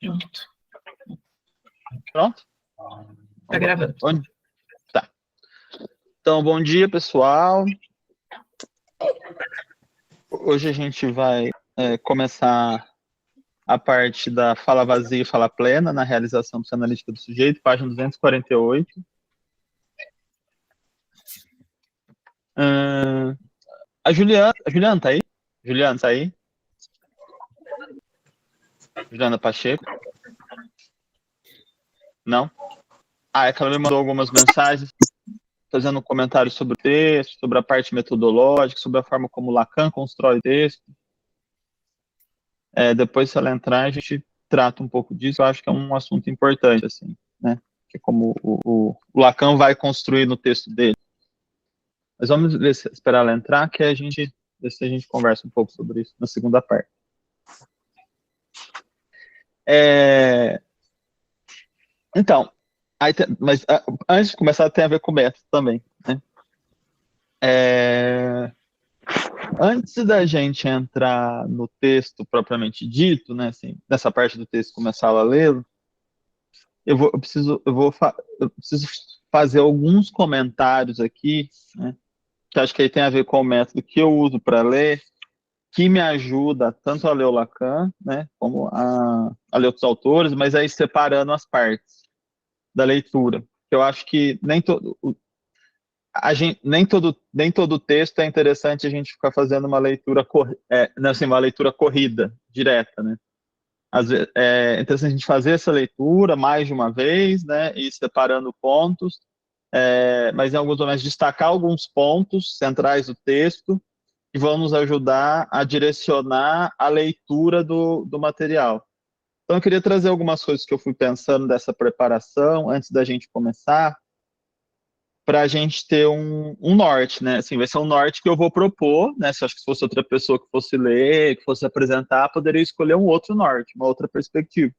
Pronto. Pronto? Tá gravando. Tá. Então, bom dia, pessoal. Hoje a gente vai começar a parte da fala vazia e fala plena na realização psicanalítica do sujeito, página 248. A Juliana tá aí? Juliana, tá aí? Juliana Pacheco? Não? É que ela me mandou algumas mensagens fazendo comentários sobre o texto, sobre a parte metodológica, sobre a forma como Lacan constrói o texto. Depois, se ela entrar, a gente trata um pouco disso. Eu acho que é um assunto importante, assim, né? Que é como o Lacan vai construir no texto dele. Mas vamos ver esperar ela entrar, que a gente conversa um pouco sobre isso na segunda parte. Então, mas antes de começar, tem a ver com o método também, né? Antes da gente entrar no texto propriamente dito, né, assim, nessa parte do texto começar a lê-lo, eu preciso fazer alguns comentários aqui, né, que acho que aí tem a ver com o método que eu uso para ler, que me ajuda tanto a ler o Lacan, né, como a ler outros autores, mas aí separando as partes da leitura. Eu acho que nem todo texto é interessante a gente ficar fazendo uma leitura uma leitura corrida, direta, né? Às vezes, é interessante a gente fazer essa leitura mais de uma vez, né? E separando pontos, mas em alguns momentos destacar alguns pontos centrais do texto que vão nos ajudar a direcionar a leitura do material. Então, eu queria trazer algumas coisas que eu fui pensando dessa preparação antes da gente começar, para a gente ter um norte, né? Assim, vai ser um norte que eu vou propor, né? Se acho que se fosse outra pessoa que fosse ler, que fosse apresentar, poderia escolher um outro norte, uma outra perspectiva.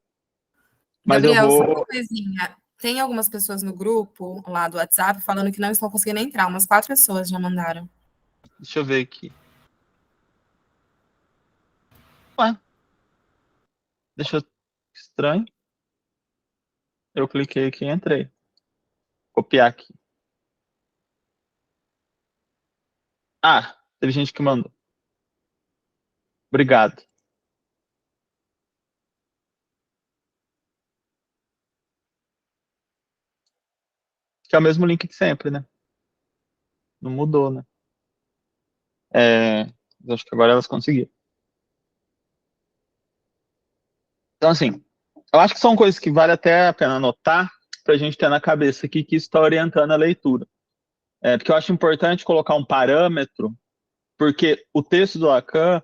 Mas Gabriel, só uma coisinha. Tem algumas pessoas no grupo lá do WhatsApp falando que não estão conseguindo entrar. Umas 4 pessoas já mandaram. Deixa eu ver aqui. Ué. Deixa eu... Estranho. Eu cliquei aqui e entrei. Copiar aqui. Teve gente que mandou. Obrigado. Que é o mesmo link de sempre, né? Não mudou, né? Acho que agora elas conseguiram. Então, assim, eu acho que são coisas que vale até a pena anotar para a gente ter na cabeça aqui que está orientando a leitura. Porque eu acho importante colocar um parâmetro, porque o texto do Lacan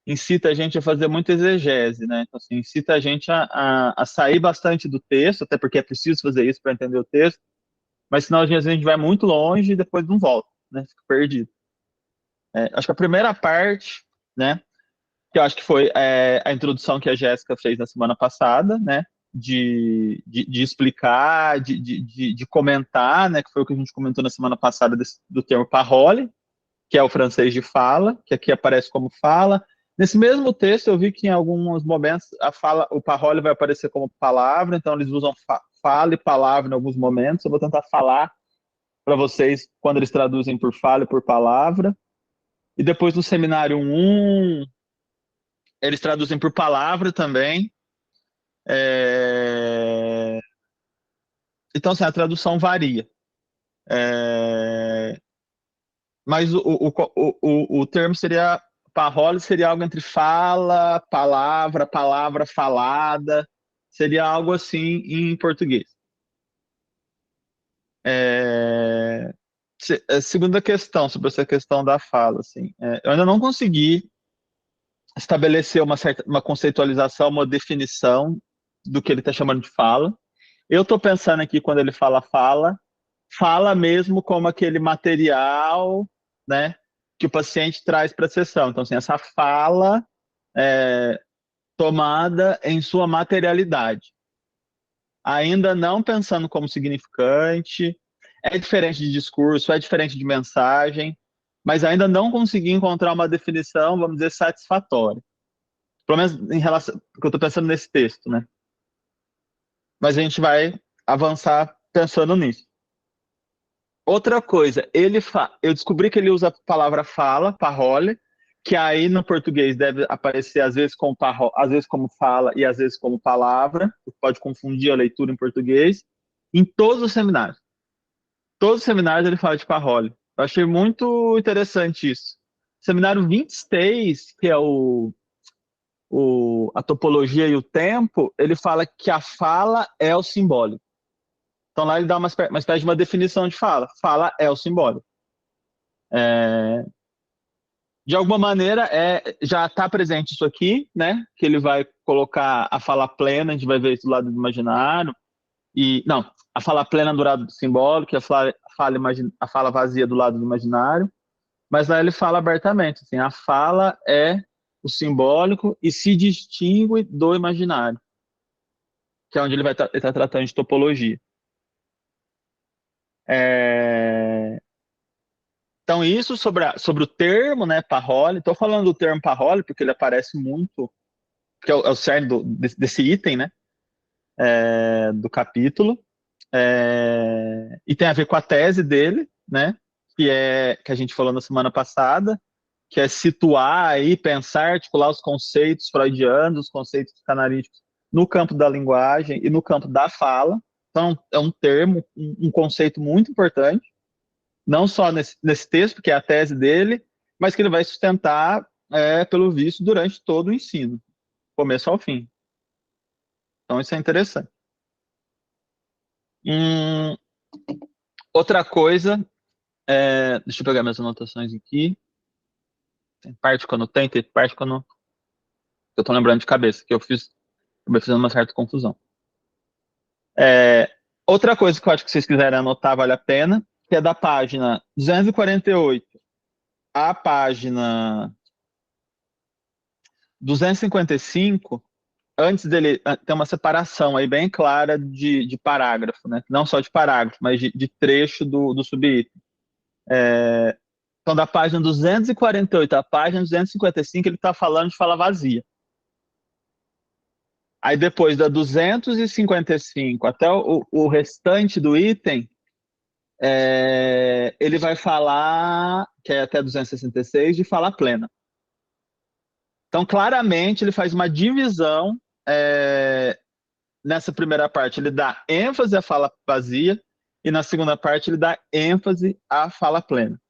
incita a gente a fazer muita exegese, né? Então, assim, incita a gente a sair bastante do texto, até porque é preciso fazer isso para entender o texto, mas senão às vezes a gente vai muito longe e depois não volta, né? Fica perdido. Acho que a primeira parte, né, que eu acho que foi a introdução que a Jéssica fez na semana passada, né, de explicar, de comentar, né, que foi o que a gente comentou na semana passada do termo parole, que é o francês de fala, que aqui aparece como fala. Nesse mesmo texto, eu vi que em alguns momentos o parole vai aparecer como palavra, então eles usam fala e palavra em alguns momentos. Eu vou tentar falar para vocês quando eles traduzem por fala e por palavra. E depois no seminário 1, eles traduzem por palavra também. Então, assim, a tradução varia. Mas o termo seria... Parole seria algo entre fala, palavra, palavra falada. Seria algo assim em português. Segunda questão, sobre essa questão da fala. Assim, eu ainda não consegui estabelecer uma conceitualização, uma definição do que ele está chamando de fala. Eu estou pensando aqui, quando ele fala mesmo como aquele material, né, que o paciente traz para a sessão. Então, assim, essa fala tomada em sua materialidade. Ainda não pensando como significante, é diferente de discurso, é diferente de mensagem, mas ainda não consegui encontrar uma definição, vamos dizer, satisfatória. Pelo menos em relação ao que eu estou pensando nesse texto, né? mas a gente vai avançar pensando nisso. Outra coisa, eu descobri que ele usa a palavra fala, parole, que aí no português deve aparecer às vezes como às vezes como fala e às vezes como palavra, pode confundir a leitura em português, em todos os seminários. Todos os seminários ele fala de parole. Eu achei muito interessante isso. Seminário 26, que é a topologia e o tempo, ele fala que a fala é o simbólico. Então lá ele dá uma espécie de uma definição de fala. Fala é o simbólico. De alguma maneira, já está presente isso aqui, né? Que ele vai colocar a fala plena, a gente vai ver isso do lado do imaginário. Não, a fala plena do lado simbólico, a fala vazia do lado do imaginário. Mas lá ele fala abertamente, assim, a fala é o simbólico e se distingue do imaginário, que é onde ele vai estar tratando de topologia. Então, isso sobre o termo, né, parole. Estou falando do termo parole porque ele aparece muito, que é o cerne desse item, né, do capítulo. E tem a ver com a tese dele, né, que a gente falou na semana passada, que é situar e pensar, articular os conceitos freudianos, os conceitos psicanalíticos no campo da linguagem e no campo da fala. Então, é um termo, um conceito muito importante, não só nesse texto, que é a tese dele, mas que ele vai sustentar, pelo visto, durante todo o ensino, começo ao fim. Então, isso é interessante. Outra coisa, deixa eu pegar minhas anotações aqui. Tem parte que eu anotei, tem parte que eu estou lembrando de cabeça, que eu acabei fazendo uma certa confusão. Outra coisa que eu acho que vocês quiserem anotar, vale a pena, que é da página 248 à página 255, antes dele tem uma separação aí bem clara de parágrafo, né? Não só de parágrafo, mas de trecho do subitem. Então, da página 248 à página 255, ele está falando de fala vazia. Aí depois da 255 até o restante do item, ele vai falar, que é até 266, de fala plena. Então, claramente, ele faz uma divisão. Nessa primeira parte, ele dá ênfase à fala vazia, e na segunda parte, ele dá ênfase à fala plena.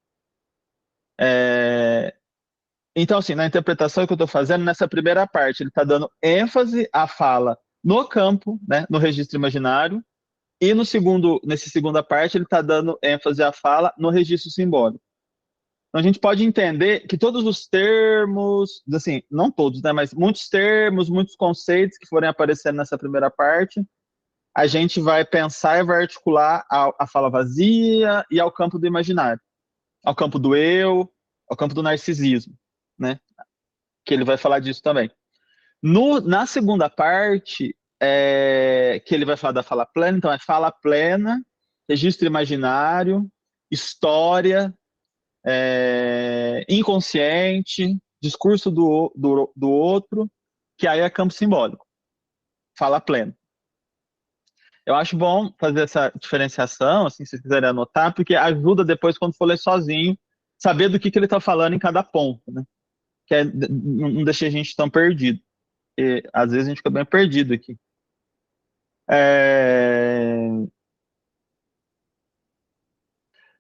Então, assim, na interpretação que eu estou fazendo, nessa primeira parte, ele está dando ênfase à fala no campo, né, no registro imaginário, e nessa segunda parte, ele está dando ênfase à fala no registro simbólico. Então, a gente pode entender que todos os termos, assim, não todos, né, mas muitos termos, muitos conceitos que forem aparecendo nessa primeira parte, a gente vai pensar e vai articular a fala vazia e ao campo do imaginário, ao campo do eu, ao campo do narcisismo, né? Que ele vai falar disso também. Na segunda parte, que ele vai falar da fala plena, então é fala plena, registro imaginário, história, inconsciente, discurso do outro, que aí é campo simbólico, fala plena. Eu acho bom fazer essa diferenciação, assim, se vocês quiserem anotar, porque ajuda depois, quando for ler sozinho, saber do que ele está falando em cada ponto, né? Que não deixa a gente tão perdido. E, às vezes a gente fica bem perdido aqui.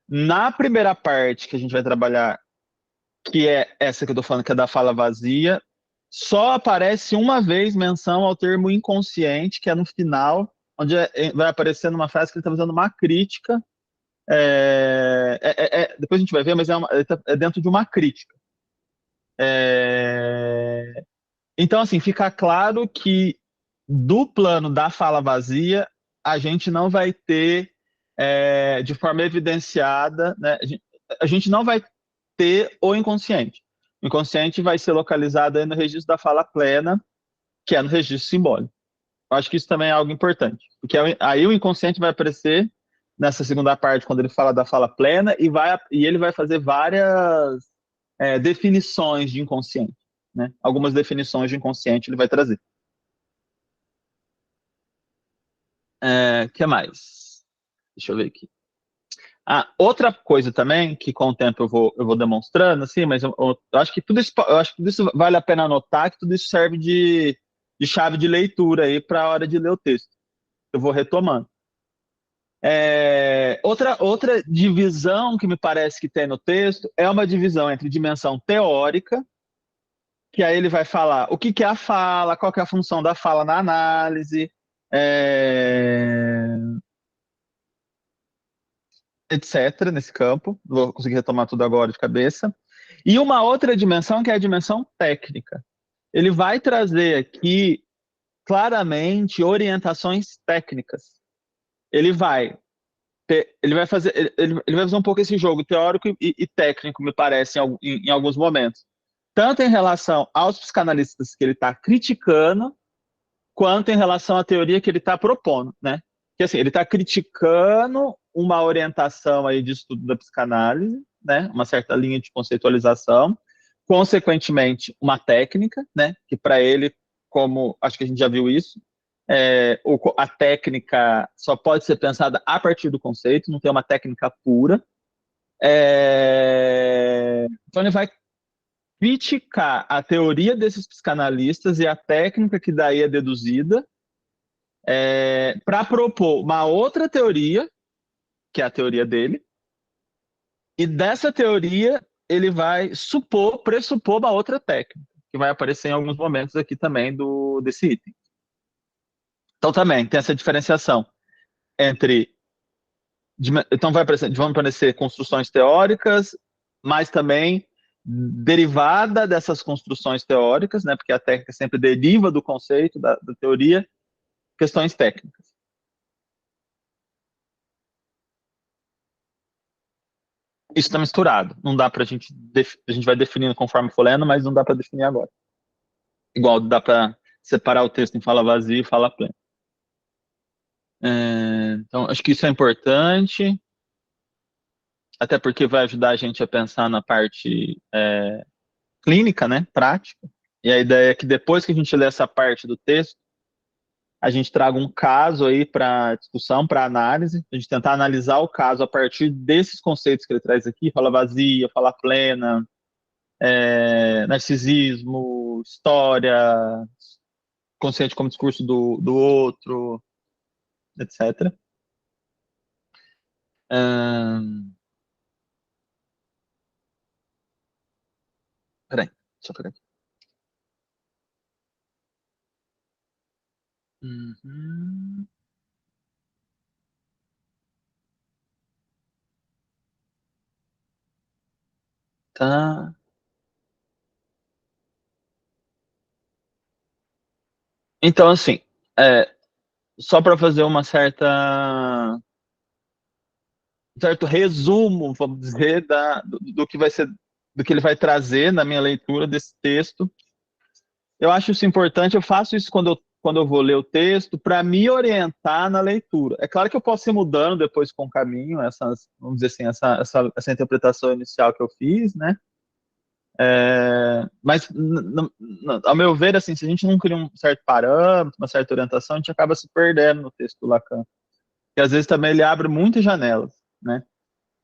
Na primeira parte que a gente vai trabalhar, que é essa que eu estou falando, que é da fala vazia, só aparece uma vez menção ao termo inconsciente, que é no final, onde vai aparecendo uma frase que ele está fazendo uma crítica. Depois a gente vai ver, mas é dentro de uma crítica. Então, assim, fica claro que do plano da fala vazia, a gente não vai ter, de forma evidenciada, né, a gente não vai ter o inconsciente. O inconsciente vai ser localizado aí no registro da fala plena, que é no registro simbólico. Eu acho que isso também é algo importante, porque aí o inconsciente vai aparecer nessa segunda parte, quando ele fala da fala plena, e ele vai fazer várias definições de inconsciente, né? Algumas definições de inconsciente ele vai trazer. Que mais? Deixa eu ver aqui. Outra coisa também, que com o tempo eu vou demonstrando, assim, mas eu acho que tudo isso vale a pena anotar, que tudo isso serve de chave de leitura aí para a hora de ler o texto. Eu vou retomando. Outra divisão que me parece que tem no texto é uma divisão entre dimensão teórica, que aí ele vai falar o que que é a fala, qual que é a função da fala na análise, é, etc., nesse campo. Vou conseguir retomar tudo agora de cabeça. E uma outra dimensão, que é a dimensão técnica. Ele vai trazer aqui claramente orientações técnicas. Ele vai ele vai fazer, ele vai fazer um pouco esse jogo teórico e técnico, me parece, em alguns momentos. Tanto em relação aos psicanalistas que ele está criticando, quanto em relação à teoria que ele está propondo, né? Que assim, ele está criticando uma orientação aí de estudo da psicanálise, né? Uma certa linha de conceitualização, consequentemente uma técnica, né? Que para ele, como acho que a gente já viu isso, a técnica só pode ser pensada a partir do conceito, não tem uma técnica pura. Então ele vai criticar a teoria desses psicanalistas e a técnica que daí é deduzida, para propor uma outra teoria, que é a teoria dele, e dessa teoria ele vai pressupor uma outra técnica, que vai aparecer em alguns momentos aqui também desse item. Então também tem essa diferenciação entre então vão aparecer construções teóricas, mas também derivada dessas construções teóricas, né, porque a técnica sempre deriva do conceito, da teoria, questões técnicas. Isso está misturado. Não dá para a gente vai definindo conforme for lendo, mas não dá para definir agora. Igual dá para separar o texto em fala vazia e fala plena. Então, acho que isso é importante, até porque vai ajudar a gente a pensar na parte clínica, né, prática. E a ideia é que depois que a gente lê essa parte do texto, a gente traga um caso aí para discussão, para análise, a gente tentar analisar o caso a partir desses conceitos que ele traz aqui, fala vazia, fala plena, narcisismo, história, consciente como discurso do outro, etc. Peraí, deixa eu pegar aqui. Uhum. Tá. Então, assim, só para fazer um certo resumo, vamos dizer, do que vai ser, do que ele vai trazer na minha leitura desse texto. Eu acho isso importante, eu faço isso quando eu vou ler o texto, para me orientar na leitura. É claro que eu posso ir mudando depois com o caminho, vamos dizer assim, essa interpretação inicial que eu fiz, né? Mas, ao meu ver, assim, se a gente não cria um certo parâmetro, uma certa orientação, a gente acaba se perdendo no texto do Lacan. E às vezes também ele abre muitas janelas, né?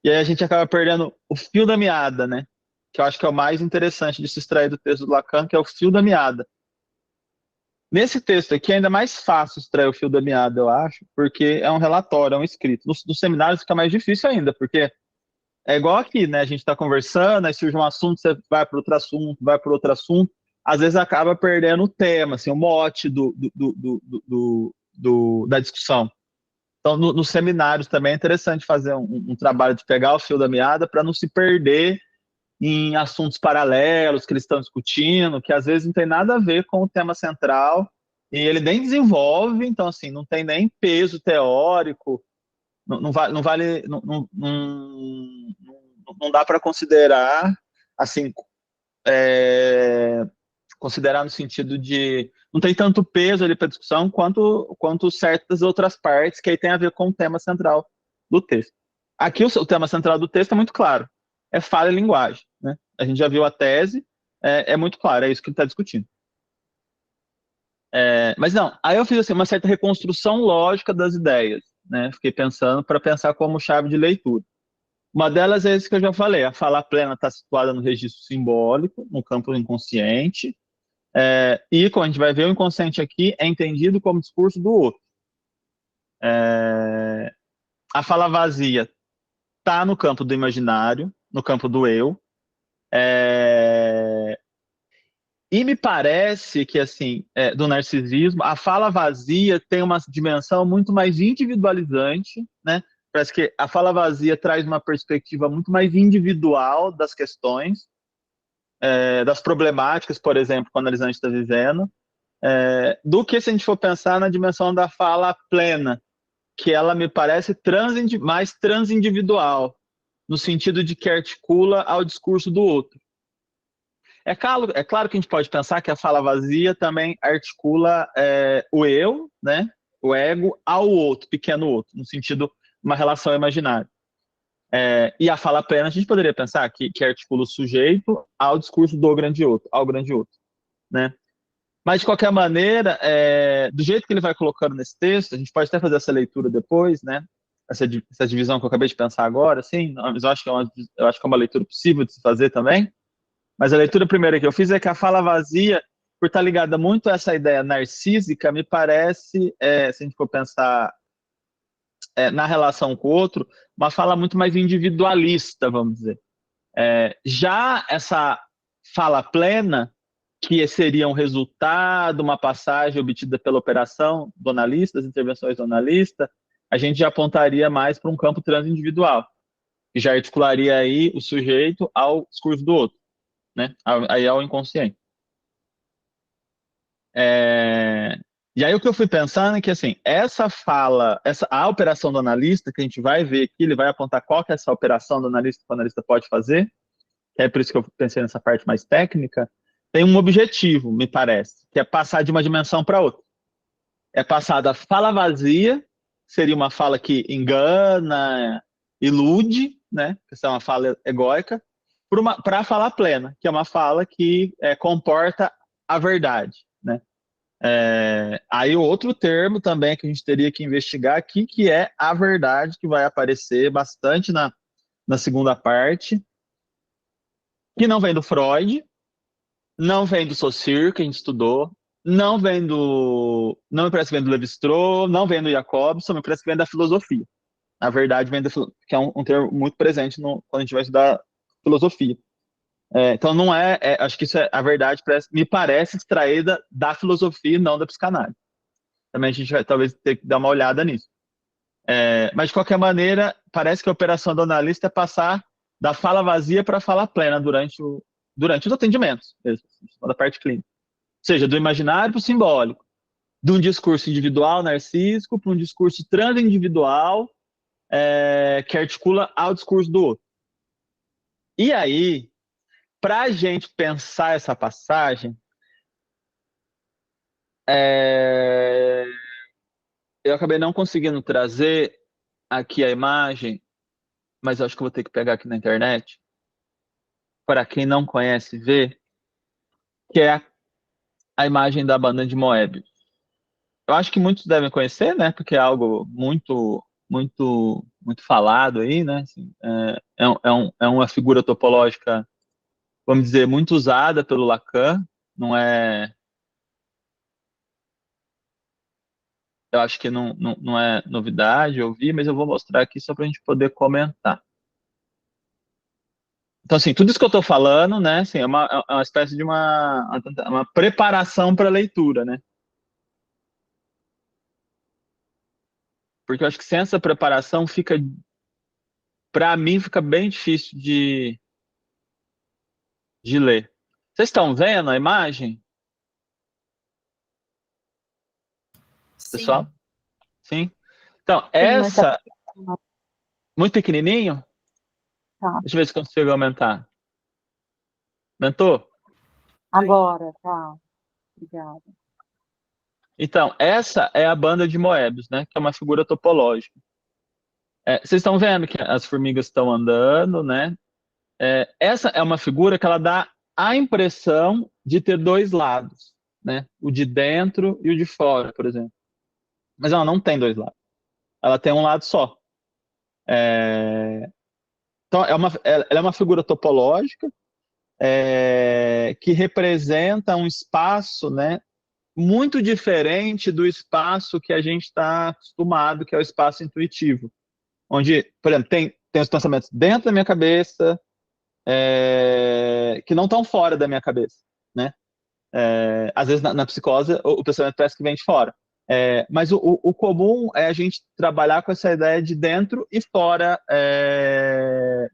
E aí a gente acaba perdendo o fio da meada, né? Que eu acho que é o mais interessante de se extrair do texto do Lacan, que é o fio da meada. Nesse texto aqui é ainda mais fácil extrair o fio da meada, eu acho, porque é um relatório, é um escrito. Nos seminários fica mais difícil ainda, porque é igual aqui, né? A gente está conversando, aí surge um assunto, você vai para outro assunto, vai para outro assunto, às vezes acaba perdendo o tema, assim, o mote da discussão. Então, nos seminários também é interessante fazer um trabalho de pegar o fio da meada para não se perder em assuntos paralelos que eles estão discutindo, que às vezes não tem nada a ver com o tema central, e ele nem desenvolve, então, assim, não tem nem peso teórico, não vale, não dá para considerar, assim, considerar no sentido de não tem tanto peso ali para discussão quanto certas outras partes que aí tem a ver com o tema central do texto. Aqui o tema central do texto é muito claro, é fala e linguagem, né? A gente já viu a tese, é muito claro, é isso que ele está discutindo. Mas não, aí eu fiz assim, uma certa reconstrução lógica das ideias, né? Fiquei pensando para pensar como chave de leitura. Uma delas é isso que eu já falei, a fala plena está situada no registro simbólico, no campo inconsciente, e, como a gente vai ver, o inconsciente aqui é entendido como discurso do outro. A fala vazia está no campo do imaginário, no campo do eu, e me parece que, assim, do narcisismo, a fala vazia tem uma dimensão muito mais individualizante, né? Parece que a fala vazia traz uma perspectiva muito mais individual das questões, das problemáticas, por exemplo, que o analisante está vivendo, do que se a gente for pensar na dimensão da fala plena, que ela me parece mais transindividual, no sentido de que articula ao discurso do outro. É claro que a gente pode pensar que a fala vazia também articula o eu, né, o ego, ao outro, pequeno outro, no sentido de uma relação imaginária. E a fala plena, a gente poderia pensar que articula o sujeito ao discurso do grande outro, ao grande outro, né? Mas, de qualquer maneira, do jeito que ele vai colocando nesse texto, a gente pode até fazer essa leitura depois, né? Essa divisão que eu acabei de pensar agora, assim, mas eu acho que é uma leitura possível de se fazer também. Mas a leitura primeira que eu fiz é que a fala vazia, por estar ligada muito a essa ideia narcísica, me parece, se a gente for pensar na relação com o outro, uma fala muito mais individualista, vamos dizer. Já essa fala plena, que seria um resultado, uma passagem obtida pela operação do analista, das intervenções do analista, a gente já apontaria mais para um campo transindividual, que já articularia aí o sujeito ao discurso do outro, né? Aí ao inconsciente. E aí o que eu fui pensando é que, assim, essa fala, a operação do analista, que a gente vai ver aqui, ele vai apontar qual que é essa operação do analista que o analista pode fazer, que é por isso que eu pensei nessa parte mais técnica, tem um objetivo, me parece, que é passar de uma dimensão para outra. É passar da fala vazia, seria uma fala que engana, ilude, né? Que é uma fala egóica, para a fala plena, que é uma fala que comporta a verdade, né? Aí o outro termo também que a gente teria que investigar aqui, que é a verdade, que vai aparecer bastante na segunda parte, que não vem do Freud, não vem do Saussure, que a gente estudou, não me parece que vem do Levi-Strauss, não vem do Jacobson, me parece que vem da filosofia. A verdade vem que é um termo muito presente quando a gente vai estudar filosofia. Então não acho que a verdade me parece extraída da filosofia e não da psicanálise. Também a gente vai talvez ter que dar uma olhada nisso. Mas de qualquer maneira, parece que a operação do analista é passar da fala vazia para a fala plena durante os atendimentos, mesmo, da parte clínica. Ou seja, do imaginário para o simbólico, de um discurso individual narcísico para um discurso transindividual que articula ao discurso do outro. E aí, para a gente pensar essa passagem, eu acabei não conseguindo trazer aqui a imagem, mas eu acho que eu vou ter que pegar aqui na internet, para quem não conhece ver, que é a imagem da banda de Moebius. Eu acho que muitos devem conhecer, né? Porque é algo muito, muito, muito falado aí, né? Assim, é uma figura topológica, vamos dizer, muito usada pelo Lacan. Não é, eu acho que não é novidade ouvir, mas eu vou mostrar aqui só para a gente poder comentar. Então, assim, tudo isso que eu estou falando, né? Assim, é uma espécie de uma preparação para a leitura, né? Porque eu acho que sem essa preparação para mim, fica bem difícil de ler. Vocês estão vendo a imagem, pessoal? Sim. Sim? Então, Sim, mas tá. muito pequenininho, Tá. deixa eu ver se consigo aumentar. Aumentou? Agora, tá. Obrigada. Então, essa é a banda de Moebius, né? Que é uma figura topológica. Vocês estão vendo que as formigas estão andando, né? Essa é uma figura que ela dá a impressão de ter dois lados, né? O de dentro e o de fora, por exemplo. Mas ela não tem dois lados. Ela tem um lado só. Então, ela é uma figura topológica que representa um espaço, né, muito diferente do espaço que a gente está acostumado, que é o espaço intuitivo. Onde, por exemplo, tem os pensamentos dentro da minha cabeça, que não estão fora da minha cabeça, né? Às vezes na psicose o pensamento parece que vem de fora. Mas o comum é a gente trabalhar com essa ideia de dentro e fora,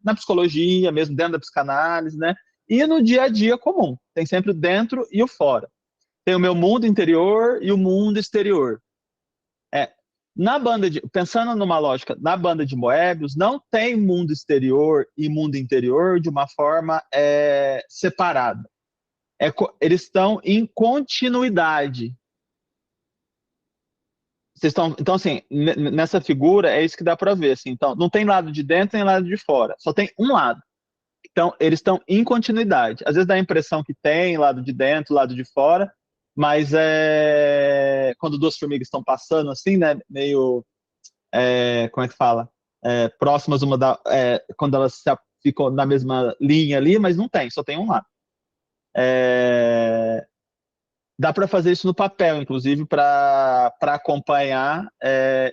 na psicologia, mesmo dentro da psicanálise, né? E no dia a dia comum. Tem sempre o dentro e o fora. Tem o meu mundo interior e o mundo exterior. Pensando numa lógica, na banda de Moebius, não tem mundo exterior e mundo interior de uma forma separada. Eles estão em continuidade. Então, assim, nessa figura, é isso que dá para ver. Assim, então, não tem lado de dentro nem lado de fora, só tem um lado. Então, eles estão em continuidade. Às vezes dá a impressão que tem lado de dentro, lado de fora, mas quando duas formigas estão passando, assim, né, meio, como é que fala? Próximas uma da... quando elas ficam na mesma linha ali, mas não tem, só tem um lado. Dá para fazer isso no papel, inclusive, para acompanhar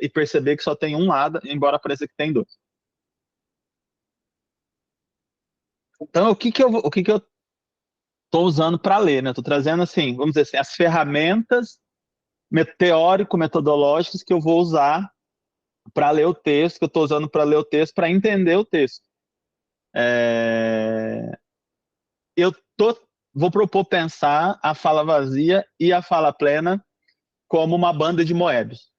e perceber que só tem um lado, embora pareça que tem dois. Então, o que eu estou usando para ler, né? Estou trazendo, assim, vamos dizer assim, as ferramentas teórico-metodológicas que eu vou usar para ler o texto, que eu estou usando para ler o texto, para entender o texto. Vou propor pensar a fala vazia e a fala plena como uma banda de Moebius.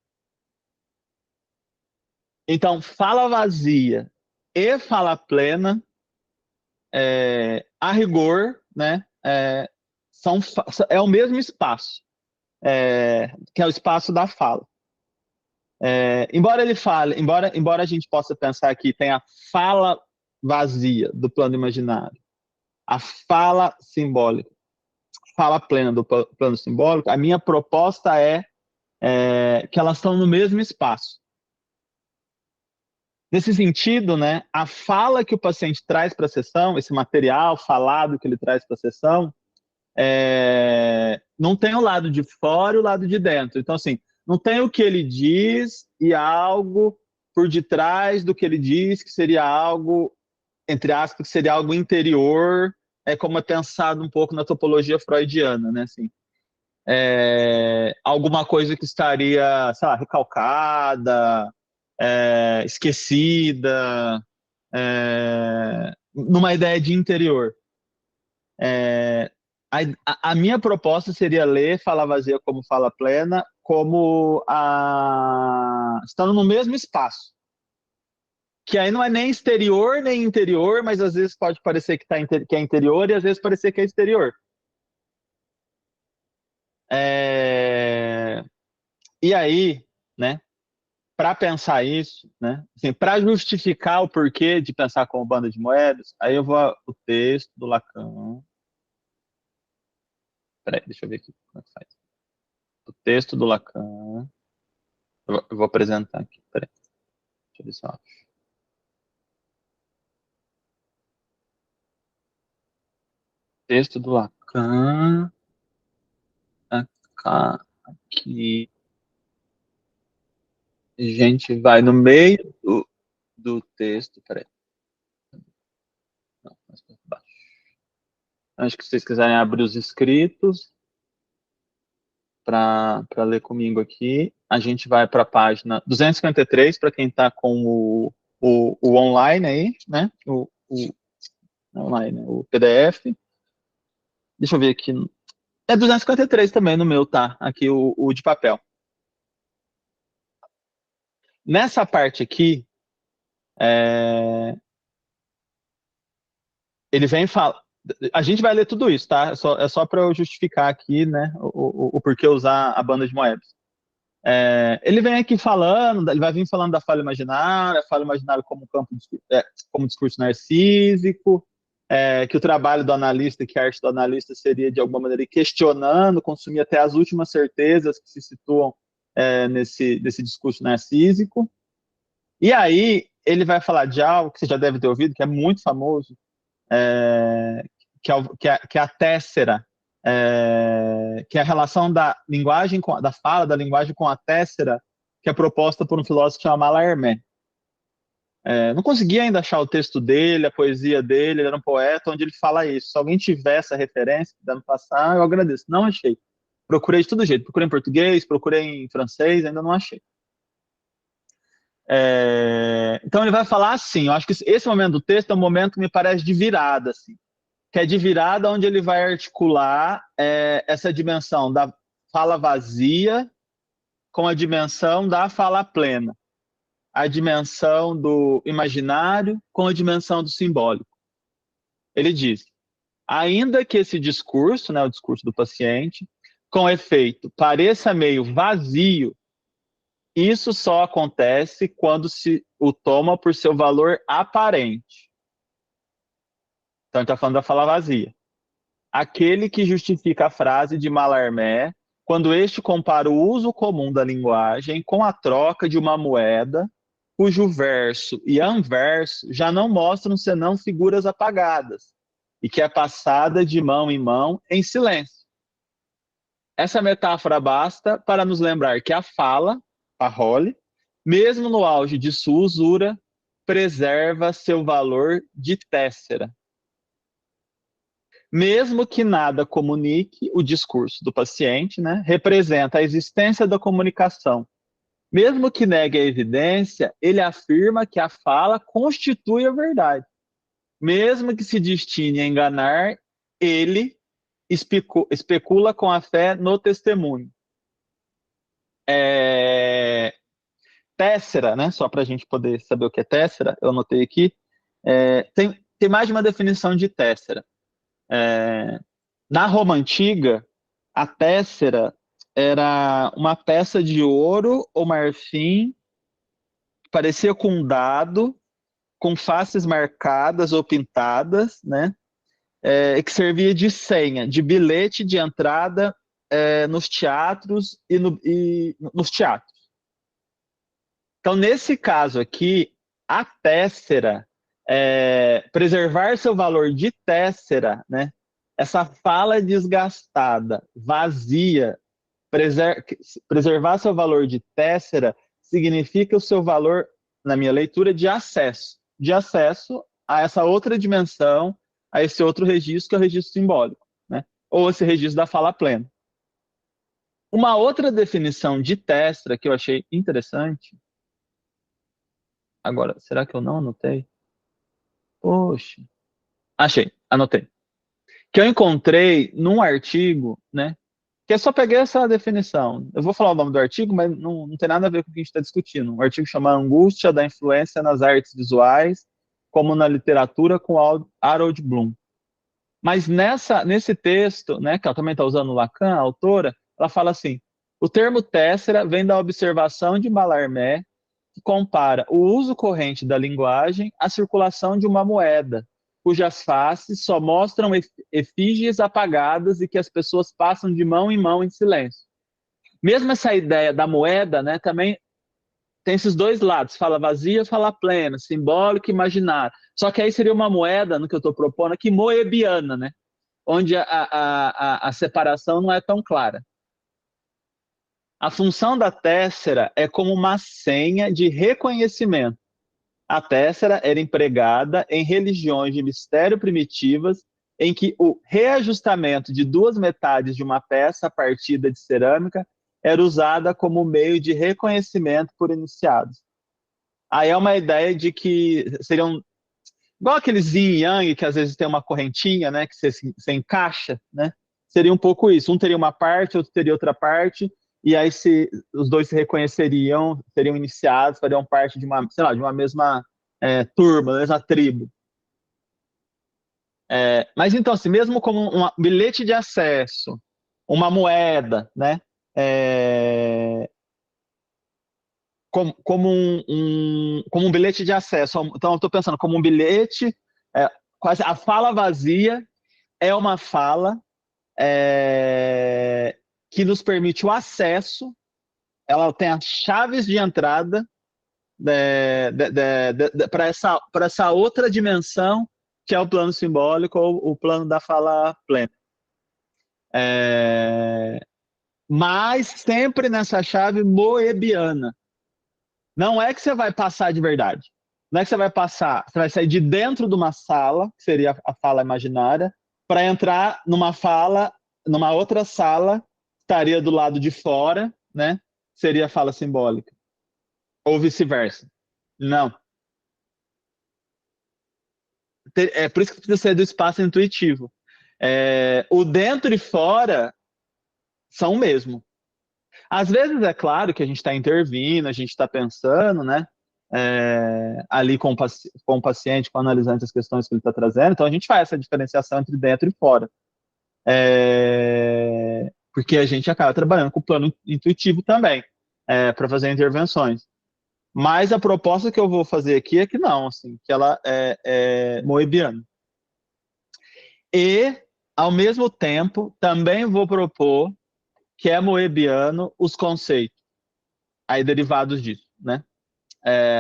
Então, fala vazia e fala plena, a rigor, né, é o mesmo espaço, que é o espaço da fala. Embora ele fale, embora a gente possa pensar que tem a fala vazia do plano imaginário, a fala simbólica, fala plena do plano simbólico, a minha proposta é que elas estão no mesmo espaço. Nesse sentido, né, a fala que o paciente traz para a sessão, esse material falado que ele traz para a sessão, não tem o lado de fora e o lado de dentro. Então, assim, não tem o que ele diz e algo por detrás do que ele diz, que seria algo, entre aspas, que seria algo interior, como é pensado um pouco na topologia freudiana, né, assim. Alguma coisa que estaria, sei lá, recalcada, esquecida, numa ideia de interior. A minha proposta seria ler Fala Vazia como Fala Plena, como estando no mesmo espaço. Que aí não é nem exterior nem interior, mas às vezes pode parecer que é interior e às vezes parecer que é exterior. E aí, né, para pensar isso, né, assim, para justificar o porquê de pensar como banda de Moebius, aí eu vou o texto do Lacan. Peraí, deixa eu ver aqui como é que faz. O texto do Lacan. Eu vou apresentar aqui, peraí. Deixa eu ver se eu acho. Texto do Lacan. Aqui. A gente vai no meio do texto. Peraí. Não, mais para baixo. Acho que se vocês quiserem abrir os escritos para ler comigo aqui, a gente vai para a página 253, para quem está com o online aí, né? Online, o PDF. Deixa eu ver aqui. É 253 também no meu, tá? Aqui o de papel. Nessa parte aqui, ele vem falar. A gente vai ler tudo isso, tá? É só para eu justificar aqui, né? O porquê usar a banda de Moebius. Ele vem aqui falando, ele vai vir falando da falha imaginária como campo como discurso narcísico, que o trabalho do analista, que a arte do analista seria, de alguma maneira, ir questionando, consumir até as últimas certezas que se situam nesse discurso narcísico. E aí, ele vai falar de algo que você já deve ter ouvido, que é muito famoso, que é a téssera, que é a relação da linguagem, da fala da linguagem com a téssera, que é proposta por um filósofo chamado Mallarmé. Não consegui ainda achar o texto dele, a poesia dele, ele era um poeta, onde ele fala isso. Se alguém tiver essa referência, dando passar, eu agradeço. Não achei. Procurei de todo jeito, procurei em português, procurei em francês, ainda não achei. Então ele vai falar assim, eu acho que esse momento do texto é um momento que me parece de virada, assim, que é de virada onde ele vai articular essa dimensão da fala vazia com a dimensão da fala plena, a dimensão do imaginário com a dimensão do simbólico. Ele diz, ainda que esse discurso, né, o discurso do paciente, com efeito, pareça meio vazio, isso só acontece quando se o toma por seu valor aparente. Então, ele está falando da fala vazia. Aquele que justifica a frase de Mallarmé, quando este compara o uso comum da linguagem com a troca de uma moeda, cujo verso e anverso já não mostram senão figuras apagadas, e que é passada de mão em mão em silêncio. Essa metáfora basta para nos lembrar que a fala, parole, mesmo no auge de sua usura, preserva seu valor de téssera. Mesmo que nada comunique, o discurso do paciente, né, representa a existência da comunicação. Mesmo que negue a evidência, ele afirma que a fala constitui a verdade. Mesmo que se destine a enganar, ele especula com a fé no testemunho. Téssera, né? Só para a gente poder saber o que é téssera, eu anotei aqui. Tem mais de uma definição de téssera. Na Roma Antiga, a téssera era uma peça de ouro ou marfim, parecia com um dado, com faces marcadas ou pintadas, né? Que servia de senha, de bilhete de entrada nos teatros e nos teatros. Então, nesse caso aqui, a téssera, preservar seu valor de téssera, né? Essa fala desgastada, vazia, preservar seu valor de téssera significa o seu valor, na minha leitura, de acesso a essa outra dimensão, a esse outro registro, que é o registro simbólico, né? Ou esse registro da fala plena. Uma outra definição de téssera que eu achei interessante. Agora, será que eu não anotei? Poxa. Achei, anotei. Que eu encontrei num artigo, né? Que eu só peguei essa definição. Eu vou falar o nome do artigo, mas não tem nada a ver com o que a gente está discutindo. Um artigo chamado Angústia da Influência nas Artes Visuais, como na Literatura, com Harold Bloom. Mas nesse texto, né, que ela também está usando Lacan, a autora, ela fala assim, o termo téssera vem da observação de Mallarmé, que compara o uso corrente da linguagem à circulação de uma moeda, cujas faces só mostram efígies apagadas e que as pessoas passam de mão em mão em silêncio. Mesmo essa ideia da moeda, né, também tem esses dois lados, fala vazia, fala plena, simbólico e imaginário. Só que aí seria uma moeda, no que eu estou propondo aqui, moebiana, né, onde a separação não é tão clara. A função da téssera é como uma senha de reconhecimento. A téssera era empregada em religiões de mistério primitivas, em que o reajustamento de duas metades de uma peça partida de cerâmica era usada como meio de reconhecimento por iniciados. Aí é uma ideia de que seriam igual aqueles yin e yang, que às vezes tem uma correntinha, né, que você encaixa, né? Seria um pouco isso. Um teria uma parte, outro teria outra parte, e aí os dois se reconheceriam, seriam iniciados, fariam parte de uma, sei lá, de uma mesma turma, da mesma tribo. Mas então, assim, mesmo como um bilhete de acesso, uma moeda, né? Como um bilhete de acesso. Então, eu estou pensando como um bilhete, quase a fala vazia é uma fala que nos permite o acesso, ela tem as chaves de entrada para essa outra dimensão que é o plano simbólico ou o plano da fala plena. Mas sempre nessa chave moebiana. Não é que você vai passar de verdade. Não é que você vai passar, você vai sair de dentro de uma sala, que seria a fala imaginária, para entrar numa outra sala, estaria do lado de fora, né? Seria a fala simbólica. Ou vice-versa. Não. É por isso que precisa ser do espaço intuitivo. O dentro e fora são o mesmo. Às vezes, é claro que a gente está intervindo, a gente está pensando, né? Ali com o paciente, com o analisante, as questões que ele está trazendo. Então, a gente faz essa diferenciação entre dentro e fora. Porque a gente acaba trabalhando com o plano intuitivo também, para fazer intervenções. Mas a proposta que eu vou fazer aqui é que não, assim, que ela é moebiana. E, ao mesmo tempo, também vou propor que é moebiano os conceitos aí derivados disso, né?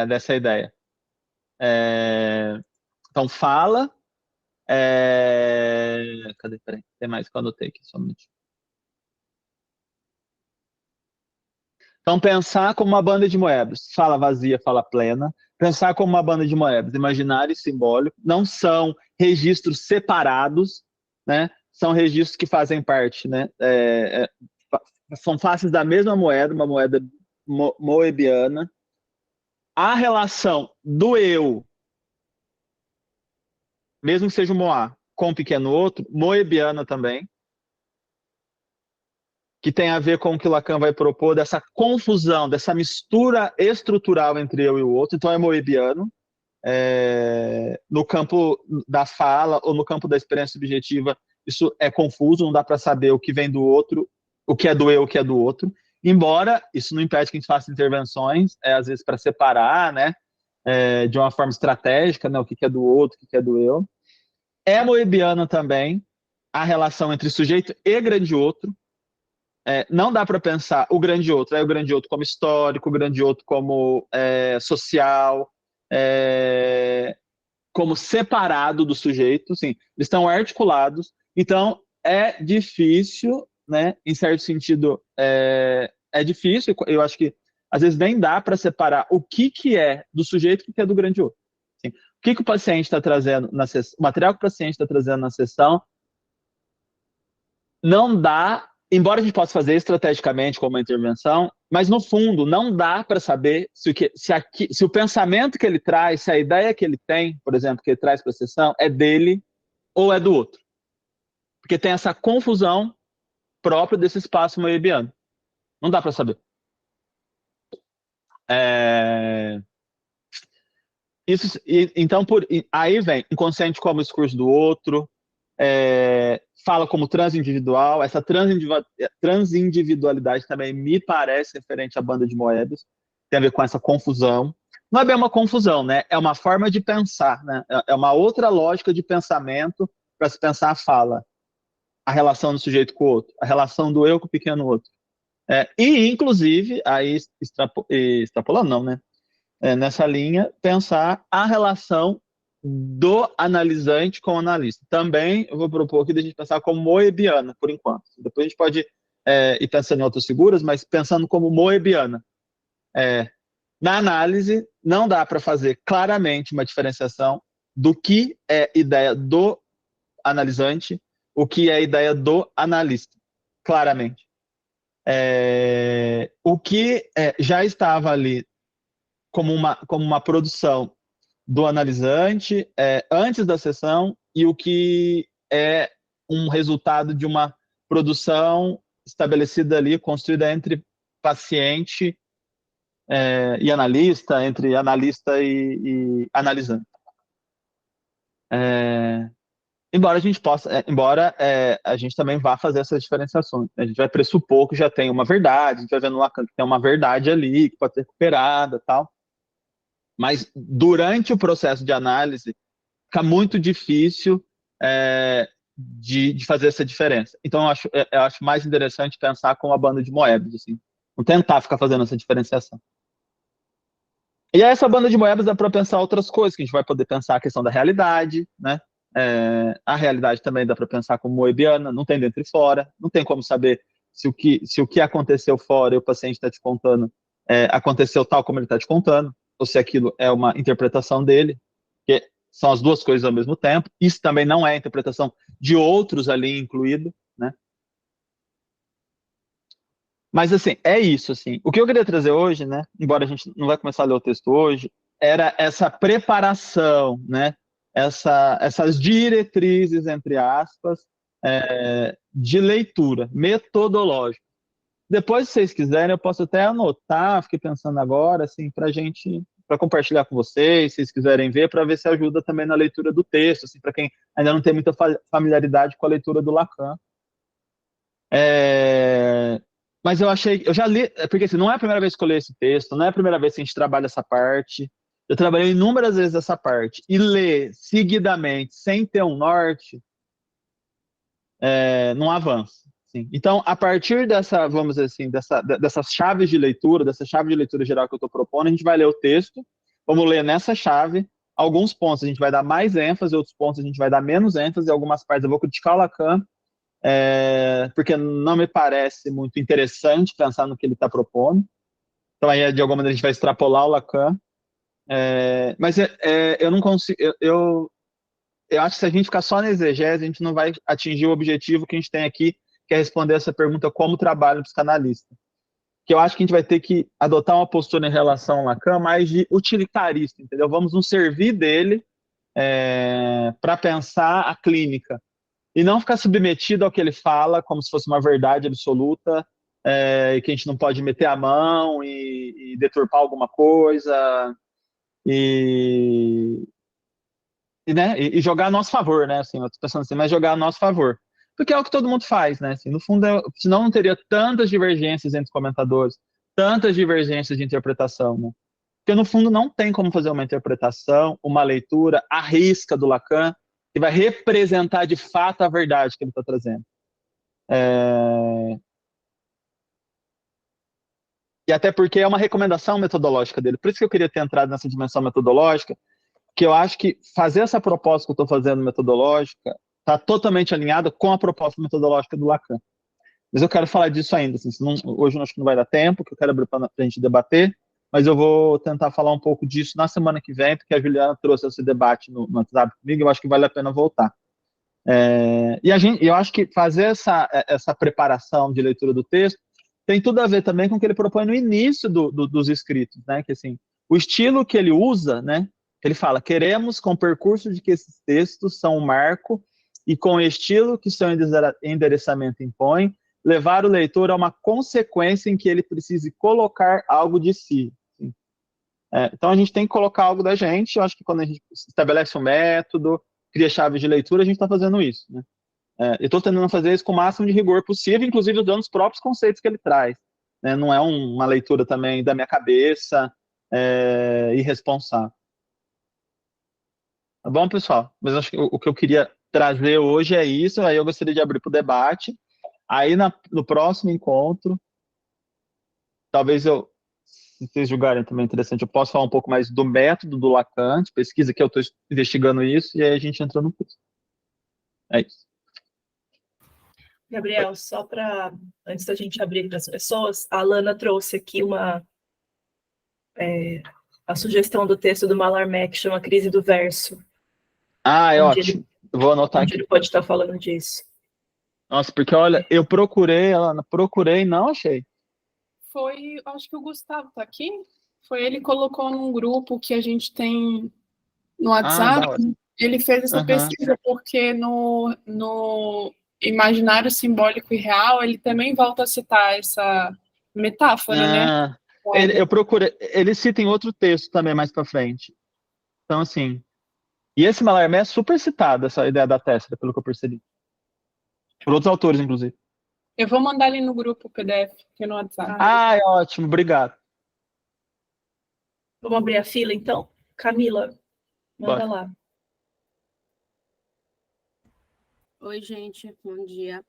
Dessa ideia. Então, fala. Cadê? Peraí, tem mais que eu anotei aqui, só um minutinho. Então, pensar como uma banda de moedas, fala vazia, fala plena. Pensar como uma banda de moedas, imaginário e simbólico, não são registros separados, né? São registros que fazem parte, né? São faces da mesma moeda, uma moeda moebiana. A relação do eu, mesmo que seja o Moá, com o pequeno outro, moebiana também, que tem a ver com o que Lacan vai propor, dessa confusão, dessa mistura estrutural entre eu e o outro. Então é moebiano. No campo da fala ou no campo da experiência subjetiva, isso é confuso, não dá para saber o que vem do outro, o que é do eu, o que é do outro. Embora isso não impede que a gente faça intervenções, às vezes para separar, né, de uma forma estratégica, né, o que é do outro, o que é do eu. É moebiana também a relação entre sujeito e grande outro. Não dá para pensar o grande outro como histórico, o grande outro como social, como separado do sujeito, sim, eles estão articulados, então é difícil, né, em certo sentido, é difícil, eu acho que às vezes nem dá para separar o que é do sujeito e o que é do grande outro. Assim, o que o paciente está trazendo na sessão, o material que o paciente está trazendo na sessão, não dá, embora a gente possa fazer estrategicamente como uma intervenção, mas no fundo não dá para saber se o pensamento que ele traz, se a ideia que ele tem, por exemplo, que ele traz para a sessão, é dele ou é do outro. Porque tem essa confusão própria desse espaço moebiano. Não dá para saber. Então, aí vem inconsciente como o discurso do outro, fala como transindividual. Essa transindividualidade também me parece referente à banda de Moebius, tem a ver com essa confusão. Não é bem uma confusão, né? É uma forma de pensar, né? É uma outra lógica de pensamento para se pensar a fala, a relação do sujeito com o outro, a relação do eu com o pequeno outro. E, inclusive, aí extrapolando não, né? Nessa linha, pensar a relação do analisante com o analista. Também eu vou propor aqui de a gente pensar como moebiana, por enquanto. Depois a gente pode ir pensando em outras figuras, mas pensando como moebiana. Na análise, não dá para fazer claramente uma diferenciação do que é ideia do analisante, o que é ideia do analista, claramente. O que já estava ali como uma produção do analisante antes da sessão e o que é um resultado de uma produção estabelecida ali, construída entre paciente e analista, entre analista e analisante. Embora a gente possa, a gente também vá fazer essas diferenciações. A gente vai pressupor que já tem uma verdade, a gente vai vendo que tem uma verdade ali, que pode ser recuperada, tal. Mas durante o processo de análise, fica muito difícil de fazer essa diferença. Então, eu acho mais interessante pensar com a banda de Moebius, assim, não tentar ficar fazendo essa diferenciação. E aí, essa banda de Moebius dá para pensar outras coisas, que a gente vai poder pensar a questão da realidade, né? A realidade também dá para pensar como moebiana, não tem dentro e fora, não tem como saber se o que aconteceu fora e o paciente está te contando aconteceu tal como ele está te contando, ou se aquilo é uma interpretação dele, que são as duas coisas ao mesmo tempo. Isso também não é a interpretação de outros ali incluído, né? Mas, assim, é isso, assim. O que eu queria trazer hoje, né, embora a gente não vai começar a ler o texto hoje, era essa preparação, né, essas diretrizes, entre aspas, de leitura metodológica. Depois, se vocês quiserem, eu posso até anotar, fiquei pensando agora, assim, para compartilhar com vocês, se vocês quiserem ver, para ver se ajuda também na leitura do texto, assim, para quem ainda não tem muita familiaridade com a leitura do Lacan. Mas eu já li, porque assim, não é a primeira vez que eu leio esse texto, não é a primeira vez que a gente trabalha essa parte. Eu trabalhei inúmeras vezes essa parte. E ler seguidamente, sem ter um norte, não avança. Assim. Então, a partir dessa, vamos dizer assim, dessas chaves de leitura, dessa chave de leitura geral que eu estou propondo, a gente vai ler o texto, vamos ler nessa chave. Alguns pontos a gente vai dar mais ênfase, outros pontos a gente vai dar menos ênfase, algumas partes eu vou criticar o Lacan, porque não me parece muito interessante pensar no que ele está propondo. Então, aí, de alguma maneira, a gente vai extrapolar o Lacan. Mas eu não consigo. Eu acho que se a gente ficar só na exegese, a gente não vai atingir o objetivo que a gente tem aqui, que é responder essa pergunta: como trabalha o psicanalista? Que eu acho que a gente vai ter que adotar uma postura em relação ao Lacan mais de utilitarista, entendeu? Vamos nos servir dele para pensar a clínica. E não ficar submetido ao que ele fala como se fosse uma verdade absoluta, e que a gente não pode meter a mão e deturpar alguma coisa né, e jogar a nosso favor, né? Assim, eu tô pensando assim, mas jogar a nosso favor. Porque é o que todo mundo faz, né? Assim, no fundo, senão não teria tantas divergências entre os comentadores, tantas divergências de interpretação, né? Porque no fundo não tem como fazer uma interpretação, uma leitura à risca do Lacan, que vai representar de fato a verdade que ele está trazendo. E até porque é uma recomendação metodológica dele. Por isso que eu queria ter entrado nessa dimensão metodológica, que eu acho que fazer essa proposta que eu estou fazendo metodológica está totalmente alinhada com a proposta metodológica do Lacan. Mas eu quero falar disso ainda. Assim, hoje eu acho que não vai dar tempo, que eu quero abrir para a gente debater, mas eu vou tentar falar um pouco disso na semana que vem, porque a Juliana trouxe esse debate no WhatsApp comigo, eu acho que vale a pena voltar. Eu acho que fazer essa preparação de leitura do texto tem tudo a ver também com o que ele propõe no início dos escritos, né? Que assim, o estilo que ele usa, né? Ele fala: queremos, com o percurso de que esses textos são um marco e com o estilo que seu endereçamento impõe, levar o leitor a uma consequência em que ele precise colocar algo de si. Assim. Então a gente tem que colocar algo da gente. Eu acho que quando a gente estabelece um método, cria chaves de leitura, a gente está fazendo isso, né? Eu estou tentando fazer isso com o máximo de rigor possível, inclusive usando os próprios conceitos que ele traz. Né? Não é uma leitura também da minha cabeça, irresponsável. Tá bom, pessoal? Mas acho que o que eu queria trazer hoje é isso, aí eu gostaria de abrir para o debate. Aí no próximo encontro, talvez se vocês julgarem também interessante, eu posso falar um pouco mais do método do Lacan, de pesquisa que eu estou investigando isso, e aí a gente entra no curso. É isso. Gabriel, só para, antes da gente abrir para as pessoas, a Alana trouxe aqui a sugestão do texto do Mallarmé, que chama Crise do Verso. É ótimo. Vou anotar aqui. Ele pode estar falando disso. Nossa, porque olha, eu procurei, Alana, e não achei. Acho que o Gustavo tá aqui. Ele colocou num grupo que a gente tem no WhatsApp. Ele fez essa pesquisa porque no imaginário simbólico e real ele também volta a citar essa metáfora, né? Eu procurei, ele cita em outro texto também mais para frente. Então, assim, e esse Mallarmé é super citado, essa ideia da Tessera, pelo que eu percebi. Por outros autores, inclusive. Eu vou mandar ali no grupo o PDF, aqui no WhatsApp. É ótimo, obrigado. Vamos abrir a fila, então? Camila, manda lá. Oi, gente, bom dia.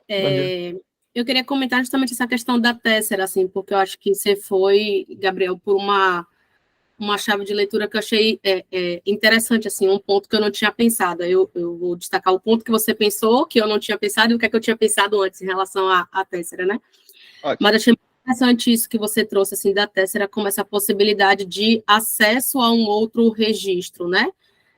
Bom dia. Eu queria comentar justamente essa questão da Tessera, assim, porque eu acho que você foi, Gabriel, por uma chave de leitura que eu achei interessante, assim, um ponto que eu não tinha pensado. Eu vou destacar o ponto que você pensou, que eu não tinha pensado, e o que é que eu tinha pensado antes em relação à Tessera, né? Ótimo. Mas achei muito interessante isso que você trouxe, assim, da Tessera, como essa possibilidade de acesso a um outro registro, né?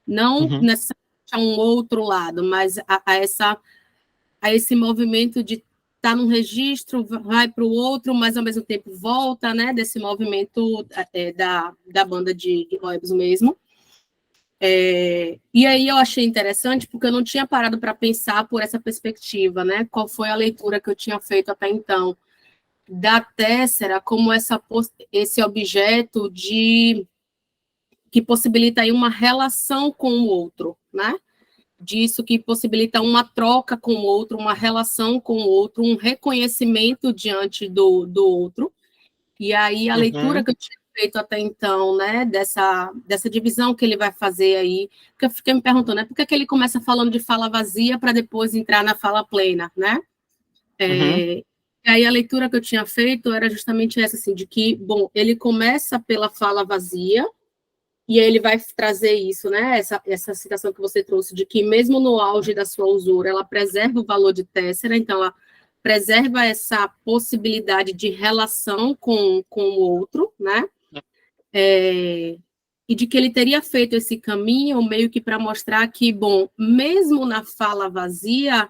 Não necessariamente a um outro lado, mas a esse movimento de estar num registro, vai para o outro, mas ao mesmo tempo volta, né, desse movimento da banda de Moebius mesmo. E aí eu achei interessante, porque eu não tinha parado para pensar por essa perspectiva, né, qual foi a leitura que eu tinha feito até então, da Tessera como esse objeto que possibilita aí uma relação com o outro, né, disso que possibilita uma troca com o outro, uma relação com o outro, um reconhecimento diante do outro. E aí a leitura que eu tinha feito até então, né, dessa divisão que ele vai fazer aí, que eu fiquei me perguntando, né, por que ele começa falando de fala vazia para depois entrar na fala plena, né? E aí a leitura que eu tinha feito era justamente essa, assim, de que, bom, ele começa pela fala vazia, e aí ele vai trazer isso, né? Essa citação que você trouxe, de que mesmo no auge da sua usura, ela preserva o valor de Tessera, então ela preserva essa possibilidade de relação com o outro, né? E de que ele teria feito esse caminho meio que para mostrar que, bom, mesmo na fala vazia,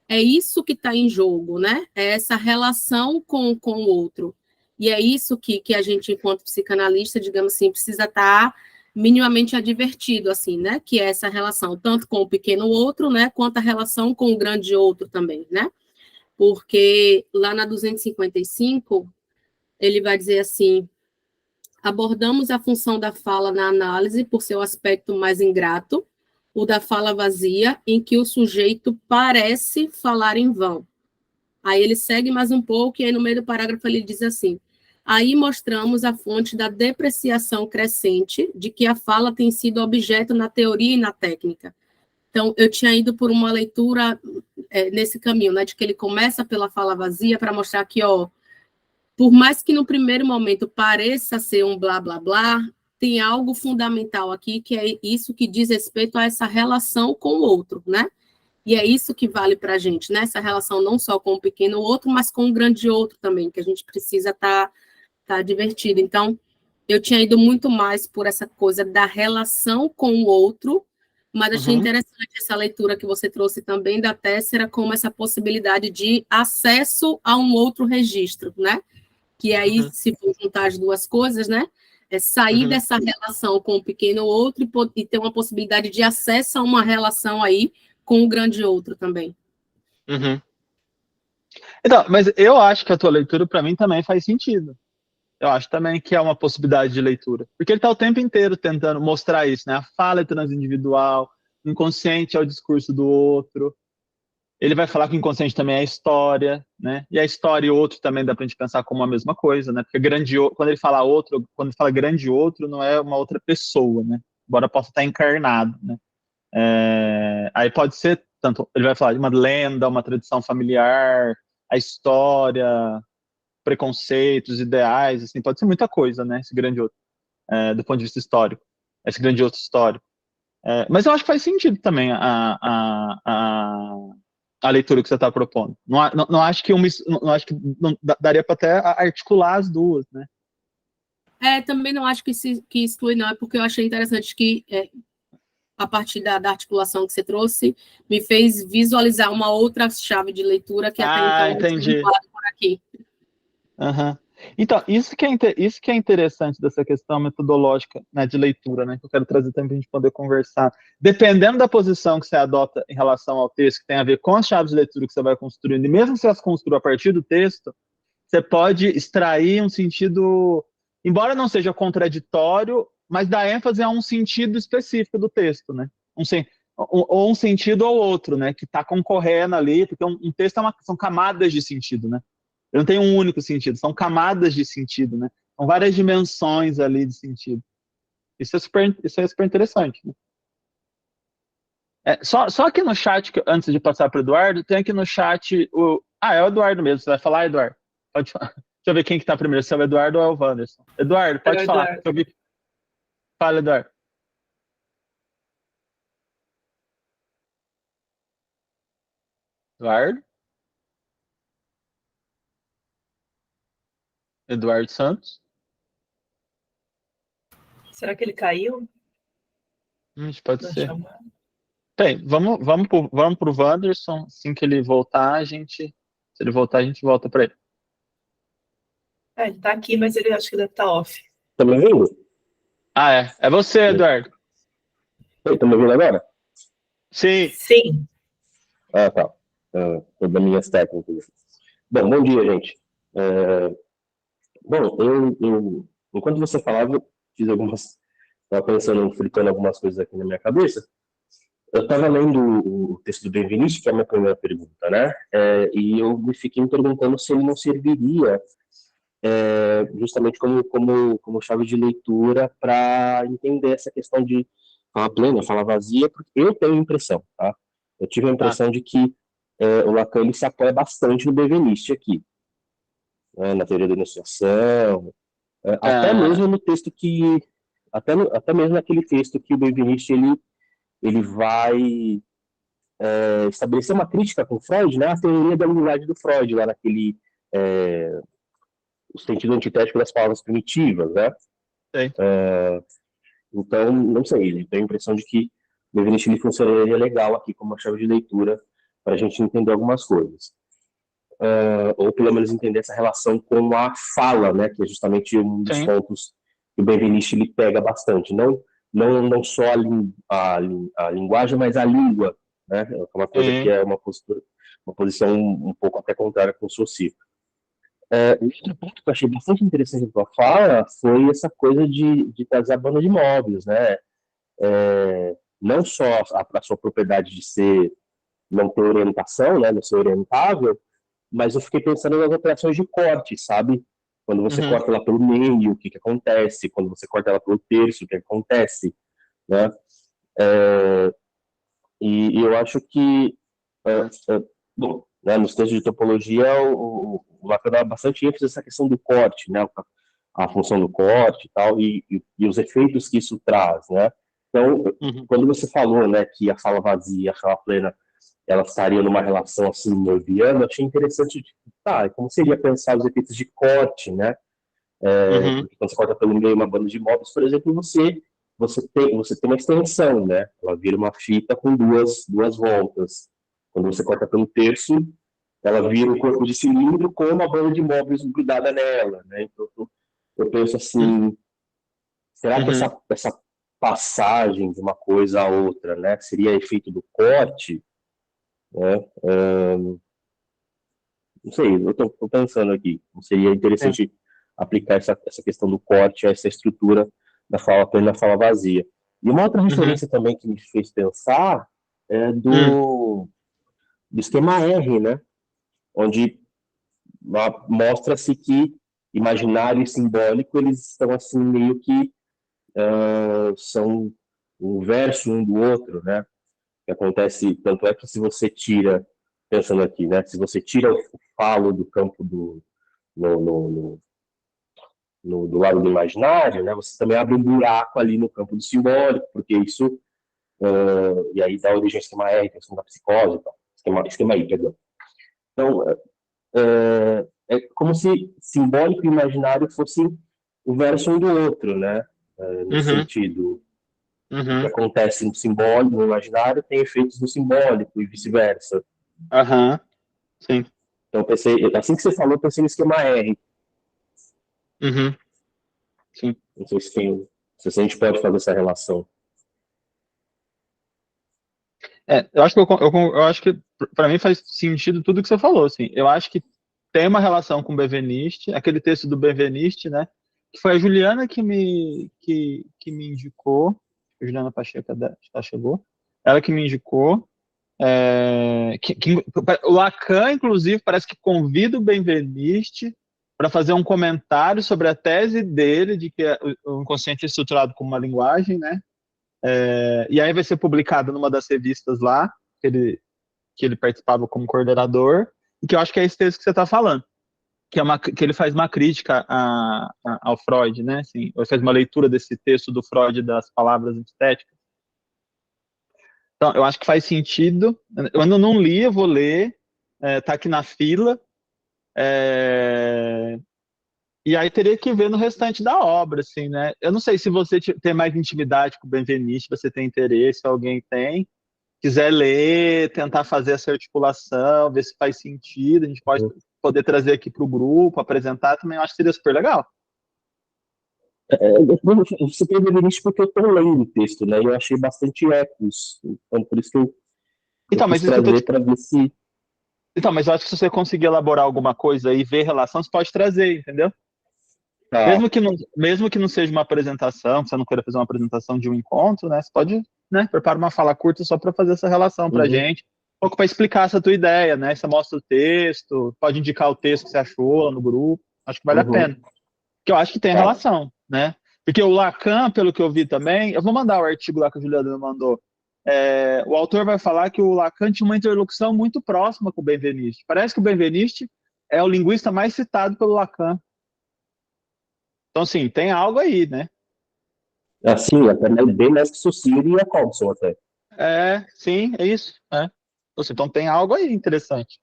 é isso que está em jogo, né? É essa relação com o outro. E é isso que a gente, enquanto psicanalista, digamos assim, precisa estar minimamente advertido, assim, né? Que é essa relação, tanto com o pequeno outro, né? Quanto a relação com o grande outro também, né? Porque lá na 255, ele vai dizer assim: abordamos a função da fala na análise por seu aspecto mais ingrato, o da fala vazia, em que o sujeito parece falar em vão. Aí ele segue mais um pouco, e aí no meio do parágrafo ele diz assim: aí mostramos a fonte da depreciação crescente de que a fala tem sido objeto na teoria e na técnica. Então, eu tinha ido por uma leitura nesse caminho, né, de que ele começa pela fala vazia para mostrar que, ó, por mais que no primeiro momento pareça ser um blá, blá, blá, tem algo fundamental aqui, que é isso que diz respeito a essa relação com o outro, né? E é isso que vale para a gente, né? Essa relação não só com o pequeno outro, mas com o grande outro também, que a gente precisa estar divertido. Então, eu tinha ido muito mais por essa coisa da relação com o outro, mas achei interessante essa leitura que você trouxe também da Tessera, como essa possibilidade de acesso a um outro registro, né? Que aí, se for juntar as duas coisas, né? É sair dessa relação com o pequeno outro e ter uma possibilidade de acesso a uma relação aí com o grande outro também. Então, mas eu acho que a tua leitura, para mim, também faz sentido. Eu acho também que é uma possibilidade de leitura. Porque ele está o tempo inteiro tentando mostrar isso, né? A fala é transindividual, o inconsciente é o discurso do outro. Ele vai falar que o inconsciente também é a história, né? E a história e o outro também dá pra gente pensar como a mesma coisa, né? Porque quando ele fala outro, quando ele fala grande outro, não é uma outra pessoa, né? Embora possa estar encarnado, né? Aí pode ser, tanto, ele vai falar de uma lenda, uma tradição familiar, a história, preconceitos, ideais, assim, pode ser muita coisa, né? Esse grande outro, do ponto de vista histórico, esse grande outro histórico. Mas eu acho que faz sentido também a leitura que você está propondo. Não acho que não daria para até articular as duas, né? Também não acho que exclui, não, é porque eu achei interessante que a partir da articulação que você trouxe, me fez visualizar uma outra chave de leitura que até então entendi. não tinha por aqui. Então, isso que é interessante dessa questão metodológica, né, de leitura, né, que eu quero trazer também para a gente poder conversar. Dependendo da posição que você adota em relação ao texto, que tem a ver com as chaves de leitura que você vai construindo, e mesmo se elas construam a partir do texto, você pode extrair um sentido, embora não seja contraditório, mas dá ênfase a um sentido específico do texto, né? Ou um sentido ou outro, né, que está concorrendo ali, porque um texto são camadas de sentido, né? Eu não tenho um único sentido, são camadas de sentido, né? São várias dimensões ali de sentido. Isso é super interessante, né? Só aqui no chat, antes de passar para o Eduardo, tem aqui no chat é o Eduardo mesmo. Você vai falar, Eduardo? Pode falar. Deixa eu ver quem que tá primeiro, se é o Eduardo ou é o Wanderson. Eduardo, pode falar. Eduardo. Eu vi... Fala, Eduardo. Eduardo? Eduardo Santos? Será que ele caiu? Pode Não ser. chamar. Bem, vamos pro Wanderson. Assim que ele voltar, se ele voltar, a gente volta para ele. Ele tá aqui, mas ele acho que deve estar off. Tá me ouvindo? É você, Eduardo. Tá me ouvindo agora? Sim. Sim. Tá. Tô das minhas técnicas. Bom dia, gente. Bom, eu enquanto você falava, estava pensando, fritando algumas coisas aqui na minha cabeça. Eu estava lendo o texto do Benveniste, que é a minha primeira pergunta, né? E eu me fiquei me perguntando se ele não serviria justamente como chave de leitura para entender essa questão de fala plena, fala vazia, porque eu tenho a impressão, tá? Eu tive a impressão de que o Lacan ele se apoia bastante no Benveniste aqui, né, na teoria da enunciação, até mesmo no texto que até mesmo naquele texto que o Benveniste ele vai estabelecer uma crítica com Freud, né, a teoria da linguagem do Freud, lá naquele o sentido antitético das palavras primitivas, né? Então, não sei, eu tenho a impressão de que o Benveniste ele funcionaria legal aqui como uma chave de leitura para a gente entender algumas coisas. Ou pelo menos entender essa relação com a fala, né, que é justamente um dos pontos que o Benveniste ele pega bastante, não só a linguagem, mas a língua, né, é uma coisa que é uma posição um pouco até contrária com o Saussure. Outro ponto que eu achei bastante interessante da fala foi essa coisa de trazer a banda de móveis, né, não só a sua propriedade de não ter orientação, né, não ser orientável, mas eu fiquei pensando nas operações de corte, sabe? Quando você corta ela pelo meio, o que acontece? Quando você corta ela pelo terço, o que acontece? Né? E eu acho que, bom, né, nos textos de topologia, o Lacan dá bastante ênfase nessa questão do corte, né? A função do corte e tal, e os efeitos que isso traz, né? Então, quando você falou, né, que a fala vazia, a fala plena, ela estaria numa relação assim nerviana, eu achei interessante, como seria pensar os efeitos de corte, né? Porque quando você corta pelo meio uma banda de móveis, por exemplo, você tem uma extensão, né? Ela vira uma fita com duas voltas. Quando você corta pelo terço, ela vira um corpo de cilindro com uma banda de móveis grudada nela, né? Então, eu penso assim, será que essa passagem de uma coisa a outra, né, seria efeito do corte? Né? Não sei, eu estou pensando aqui. Seria interessante aplicar essa questão do corte a essa estrutura da fala plena e da fala vazia. E uma outra referência também que me fez pensar é do esquema R, né? Onde mostra-se que imaginário e simbólico eles estão assim meio que são o verso um do outro, né? Que acontece, tanto é que se você tira, pensando aqui, né? Se você tira o falo do campo do lado do imaginário, né? Você também abre um buraco ali no campo do simbólico, porque isso e aí dá origem ao esquema R, questão da psicose, esquema I, perdão. Então, é como se simbólico e imaginário fossem o verso um do outro, né? Nesse sentido. O que acontece no simbólico, no imaginário, tem efeitos no simbólico e vice-versa. Sim. Então, pensei, assim que você falou, eu pensei no esquema R. Sim. Não sei se a gente pode fazer essa relação. Eu acho que para mim faz sentido tudo que você falou, assim. Eu acho que tem uma relação com o Benveniste, aquele texto do Benveniste, né? Que foi a Juliana que me indicou. A Juliana Pacheco já chegou. Ela que me indicou. O Lacan, inclusive, parece que convida o Benveniste para fazer um comentário sobre a tese dele de que o inconsciente é estruturado como uma linguagem, né? E aí vai ser publicado numa das revistas lá, que ele participava como coordenador, e que eu acho que é esse texto que você está falando, que ele faz uma crítica ao Freud, né? Assim, ele faz uma leitura desse texto do Freud das palavras estéticas. Então, eu acho que faz sentido. Eu ainda não li, eu vou ler, tá aqui na fila, e aí teria que ver no restante da obra, assim, né? Eu não sei se você tem mais intimidade com o Benveniste, você tem interesse, se alguém tem, quiser ler, tentar fazer essa articulação, ver se faz sentido, a gente pode poder trazer aqui para o grupo, apresentar também, eu acho que seria super legal. Você tem Benveniste porque eu estou lendo o texto, né? E eu achei bastante ecos, então por isso que eu Mas quis trazer para ver se... Então, mas eu acho que se você conseguir elaborar alguma coisa e ver relação, você pode trazer, entendeu? Tá. Mesmo que não seja uma apresentação, que você não queira fazer uma apresentação de um encontro, né? Você pode, né, preparar uma fala curta só para fazer essa relação para gente, um pouco para explicar essa tua ideia, né? Você mostra o texto, pode indicar o texto que você achou no grupo, acho que vale a pena. Porque eu acho que tem relação, né? Porque o Lacan, pelo que eu vi também, eu vou mandar o artigo lá que a Juliana me mandou, o autor vai falar que o Lacan tinha uma interlocução muito próxima com o Benveniste. Parece que o Benveniste é o linguista mais citado pelo Lacan. Então, assim, tem algo aí, né? Assim, até bem mais que Saussure e a Coulson, até. Sim, é isso. Então tem algo aí interessante,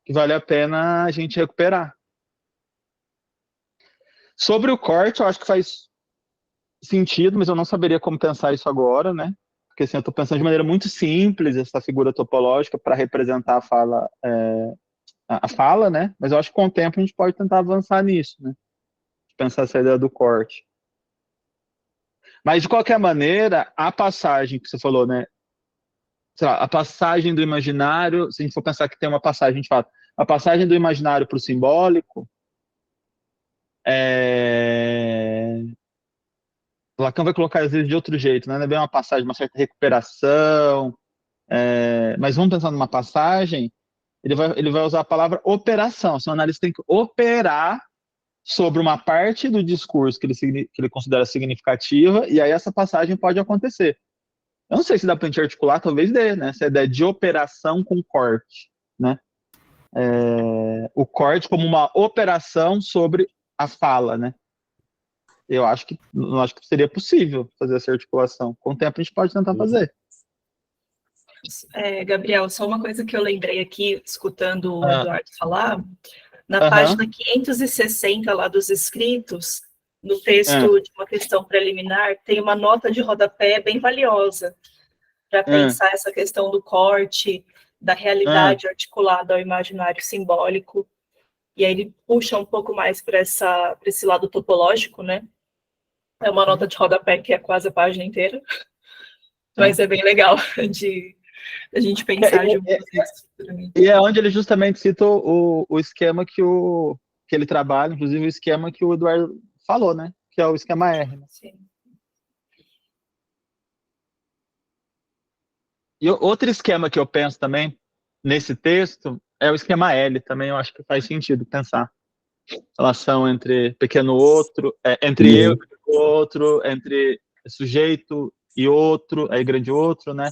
que vale a pena a gente recuperar. Sobre o corte, eu acho que faz sentido, mas eu não saberia como pensar isso agora, né? Porque assim, eu estou pensando de maneira muito simples essa figura topológica para representar a fala, né? Mas eu acho que com o tempo a gente pode tentar avançar nisso, né? Pensar essa ideia do corte. Mas, de qualquer maneira, a passagem que você falou, né? Sei lá, a passagem do imaginário, se a gente for pensar que tem uma passagem, a gente fala, a passagem do imaginário para o simbólico, Lacan vai colocar às vezes de outro jeito, né? Não é bem uma passagem, uma certa recuperação, mas vamos pensar numa passagem, ele vai usar a palavra operação. O analista tem que operar sobre uma parte do discurso que ele considera significativa, e aí essa passagem pode acontecer. Eu não sei se dá para a gente articular, talvez dê, né? Essa ideia de operação com corte, né? O corte como uma operação sobre a fala, né? Eu acho que seria possível fazer essa articulação. Com o tempo a gente pode tentar fazer. Gabriel, só uma coisa que eu lembrei aqui, escutando o Eduardo falar, na página 560 lá dos escritos, no texto de uma questão preliminar, tem uma nota de rodapé bem valiosa para pensar essa questão do corte, da realidade articulada ao imaginário simbólico, e aí ele puxa um pouco mais para esse lado topológico, né? É uma nota de rodapé que é quase a página inteira, mas é bem legal de a gente pensar junto. E é onde ele justamente cita o esquema que ele trabalha, inclusive o esquema que o Eduardo falou, né? Que é o esquema R. Né? Sim. E outro esquema que eu penso também nesse texto é o esquema L, também eu acho que faz sentido pensar. Relação entre pequeno outro, entre eu e outro, entre sujeito e outro, aí grande outro, né?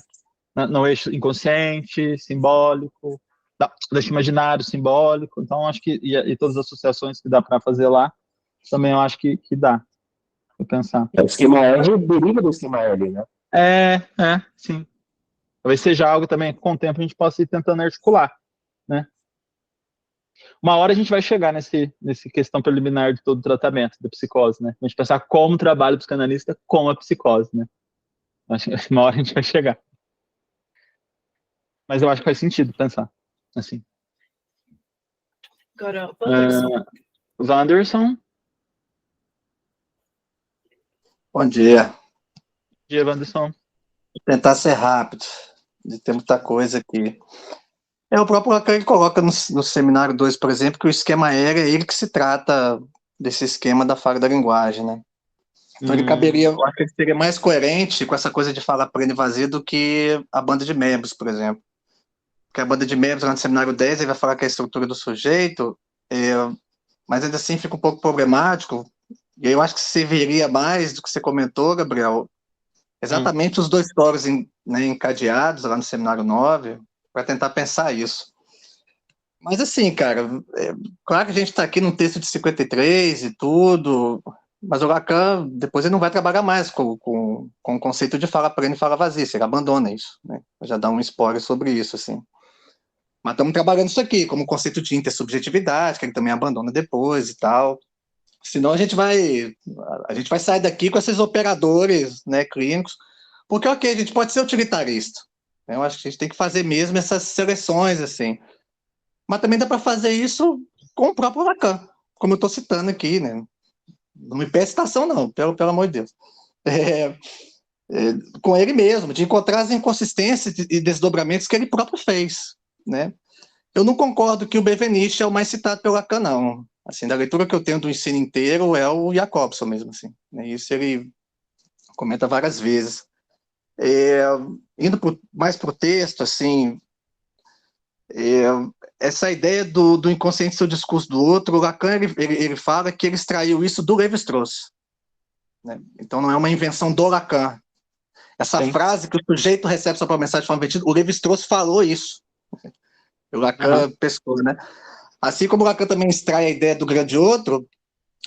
No eixo inconsciente, simbólico, deixo imaginário, simbólico. Então, acho que, e todas as associações que dá para fazer lá, também eu acho que dá para pensar. O esquema R deriva do esquema L, né? Sim. Talvez seja algo também que com o tempo a gente possa ir tentando articular, né? Uma hora a gente vai chegar nesse questão preliminar de todo o tratamento da psicose, né? A gente pensar como trabalha o psicanalista com a psicose, né? Acho que uma hora a gente vai chegar. Mas eu acho que faz sentido pensar assim. Agora, Wanderson. Bom dia. Bom dia, Wanderson. Vou tentar ser rápido, de ter muita coisa aqui. O próprio Lacan coloca no seminário 2, por exemplo, que o esquema R é ele que se trata desse esquema da fala da linguagem, né? Então ele caberia, eu acho que ele seria mais coerente com essa coisa de fala plena e vazia do que a banda de membros, por exemplo. Porque a banda de membros, lá no seminário 10, ele vai falar que é a estrutura do sujeito, mas ainda assim fica um pouco problemático, e eu acho que serviria mais do que você comentou, Gabriel, exatamente os dois fóruns né, encadeados lá no Seminário 9, para tentar pensar isso. Mas assim, cara, claro que a gente está aqui num texto de 53 e tudo, mas o Lacan, depois ele não vai trabalhar mais com o conceito de fala plena e fala vazia, ele abandona isso, né? Já dá um spoiler sobre isso, assim. Mas estamos trabalhando isso aqui, como conceito de intersubjetividade, que ele também abandona depois e tal. Senão a gente vai sair daqui com esses operadores, né, clínicos, porque, ok, a gente pode ser utilitarista, né? Eu acho que a gente tem que fazer mesmo essas seleções, assim. Mas também dá para fazer isso com o próprio Lacan, como eu estou citando aqui, né? Não me peça citação, não, pelo amor de Deus. Com ele mesmo, de encontrar as inconsistências e desdobramentos que ele próprio fez, né? Eu não concordo que o Benveniste é o mais citado pelo Lacan, não. Assim, da leitura que eu tenho do ensino inteiro é o Jacobson mesmo, assim. Né? Isso ele comenta várias vezes. Indo mais para o texto, assim, essa ideia do inconsciente ser o discurso do outro, o Lacan ele fala que ele extraiu isso do Lévi-Strauss. Né? Então não é uma invenção do Lacan. Essa frase que o sujeito recebe sua própria mensagem de forma vertida, o Lévi-Strauss falou isso. O Lacan pescou, né? Assim como o Lacan também extrai a ideia do grande outro,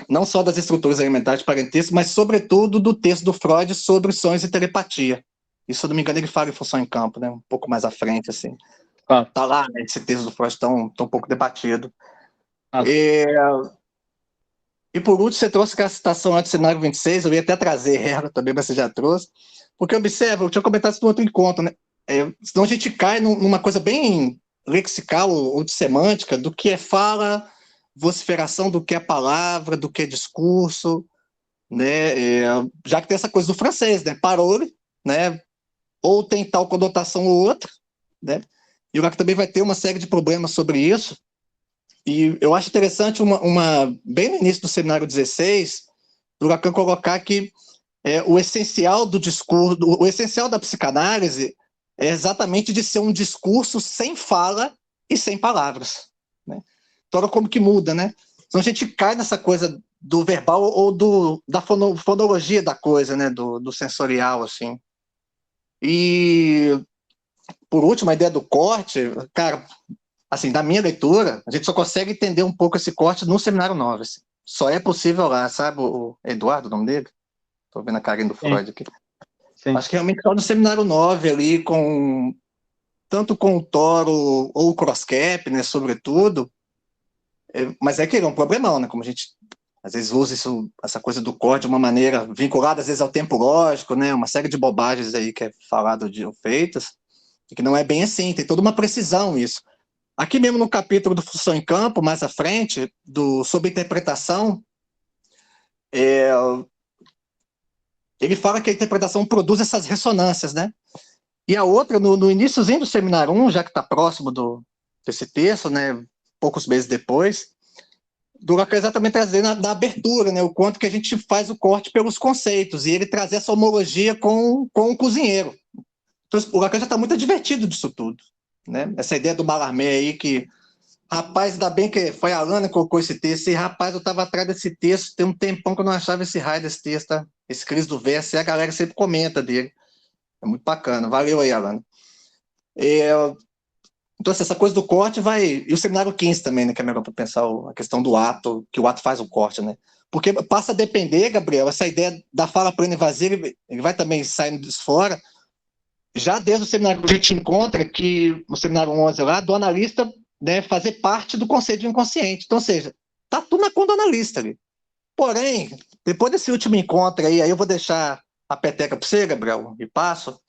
não só das estruturas elementares de parentesco, mas sobretudo do texto do Freud sobre sonhos e telepatia. Isso, se eu não me engano, ele fala em Função em Campo, né? Um pouco mais à frente, assim. Tá lá, né? Esse texto do Freud tão um pouco debatido. E por último, você trouxe aquela citação antes do cenário 26, eu ia até trazer ela também, mas você já trouxe, porque observa, eu tinha comentado isso no outro encontro, né? Senão a gente cai numa coisa bem lexical ou de semântica do que é fala, vociferação, do que é palavra, do que é discurso, né? Já que tem essa coisa do francês, né? Parole, né? Ou tem tal conotação ou outra, né? E o Lacan também vai ter uma série de problemas sobre isso. E eu acho interessante bem no início do seminário 16, o Lacan colocar que o essencial do discurso, o essencial da psicanálise é exatamente de ser um discurso sem fala e sem palavras. Né? Então, olha como que muda, né? Então a gente cai nessa coisa do verbal ou da fonologia da coisa, né? Do sensorial, assim. E, por último, a ideia do corte, cara, assim, da minha leitura, a gente só consegue entender um pouco esse corte no Seminário 9. Assim. Só é possível lá, sabe, o Eduardo, o nome dele? Estou vendo a carinha do Freud aqui. Sim. Acho que realmente só no Seminário 9 ali, tanto com o Toro ou o Crosscap, né, sobretudo, mas é que é um problemão, né, como a gente às vezes usa essa coisa do corte de uma maneira vinculada às vezes ao tempo lógico, né, uma série de bobagens aí que é falado ou feitas, e que não é bem assim, tem toda uma precisão isso. Aqui mesmo no capítulo do Função em Campo, mais à frente, sobre interpretação, ele fala que a interpretação produz essas ressonâncias, né? E a outra, no iníciozinho do Seminário 1, já que está próximo desse texto, né, poucos meses depois, do Lacan exatamente trazer na abertura, né, o quanto que a gente faz o corte pelos conceitos, e ele trazer essa homologia com o cozinheiro. Então, o Lacan já está muito advertido disso tudo. Né? Essa ideia do Mallarmé aí, que, rapaz, ainda bem que foi a Alana que colocou esse texto, e rapaz, eu estava atrás desse texto, tem um tempão que eu não achava esse raio desse texto, tá? Esse Cris do Verso, e a galera sempre comenta dele. É muito bacana, valeu aí, Alana. Então, essa coisa do corte vai... E o Seminário 15 também, né, que é melhor para pensar a questão do ato, que o ato faz o corte, né? Porque passa a depender, Gabriel, essa ideia da fala plena e vazia, ele vai também saindo fora. Já desde o seminário a gente encontra que, no seminário 11 lá, do analista, né, fazer parte do conceito de inconsciente. Então, ou seja, está tudo na conta do analista ali. Porém, depois desse último encontro aí eu vou deixar a peteca para você, Gabriel, e passo.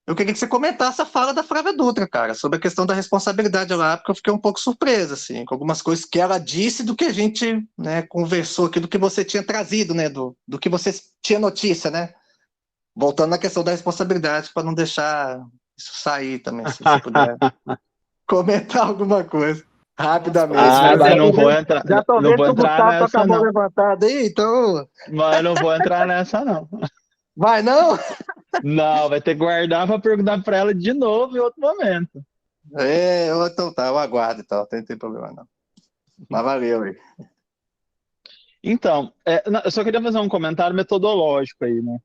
Eu queria que você comentasse a fala da Flávia Dutra, cara, sobre a questão da responsabilidade lá, porque eu fiquei um pouco surpresa, assim, com algumas coisas que ela disse do que a gente, né, conversou aqui, do que você tinha trazido, né, do que você tinha notícia, né? Voltando na questão da responsabilidade, para não deixar isso sair também, se você puder comentar alguma coisa, rapidamente. Mas não vou entrar, já tô não vendo vou que o entrar Gustavo nessa, acabou não. levantado aí, então... Mas eu não vou entrar nessa, não. Vai, não? Não, vai ter que guardar para perguntar para ela de novo em outro momento. Então tá, eu aguardo, então, não tem problema, não. Mas valeu aí. Então, eu só queria fazer um comentário metodológico aí, né?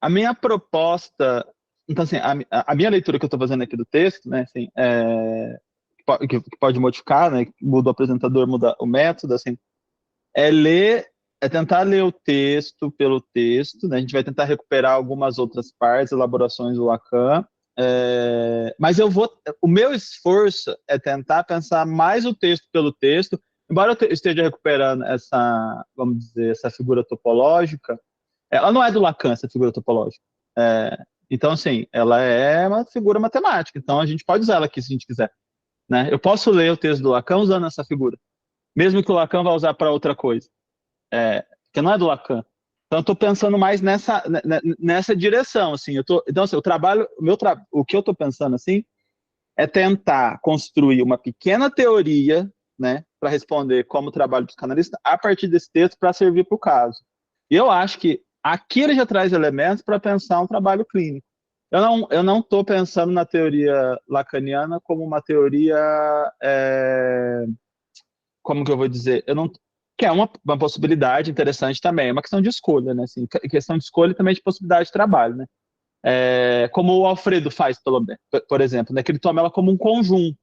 A minha proposta, então assim, a minha leitura que eu estou fazendo aqui do texto, né, assim, que pode modificar, né, muda o apresentador, muda o método, assim, é tentar ler o texto pelo texto, né, a gente vai tentar recuperar algumas outras partes, elaborações do Lacan, mas o meu esforço é tentar pensar mais o texto pelo texto, embora eu esteja recuperando essa, vamos dizer, essa figura topológica, ela não é do Lacan, essa figura topológica. Então, assim, ela é uma figura matemática, então a gente pode usar ela aqui se a gente quiser. Né? Eu posso ler o texto do Lacan usando essa figura, mesmo que o Lacan vá usar para outra coisa, porque não é do Lacan. Então, eu estou pensando mais nessa direção. Assim, então, assim, o que eu estou pensando assim, é tentar construir uma pequena teoria, né, para responder como trabalho psicanalista a partir desse texto para servir para o caso. E eu acho que aqui ele já traz elementos para pensar um trabalho clínico. Eu não estou pensando na teoria lacaniana como uma teoria, como que eu vou dizer, que é uma possibilidade interessante também, é uma questão de escolha, né? Assim, questão de escolha e também de possibilidade de trabalho, né? Como o Alfredo faz, por exemplo, né? Que ele toma ela como um conjunto,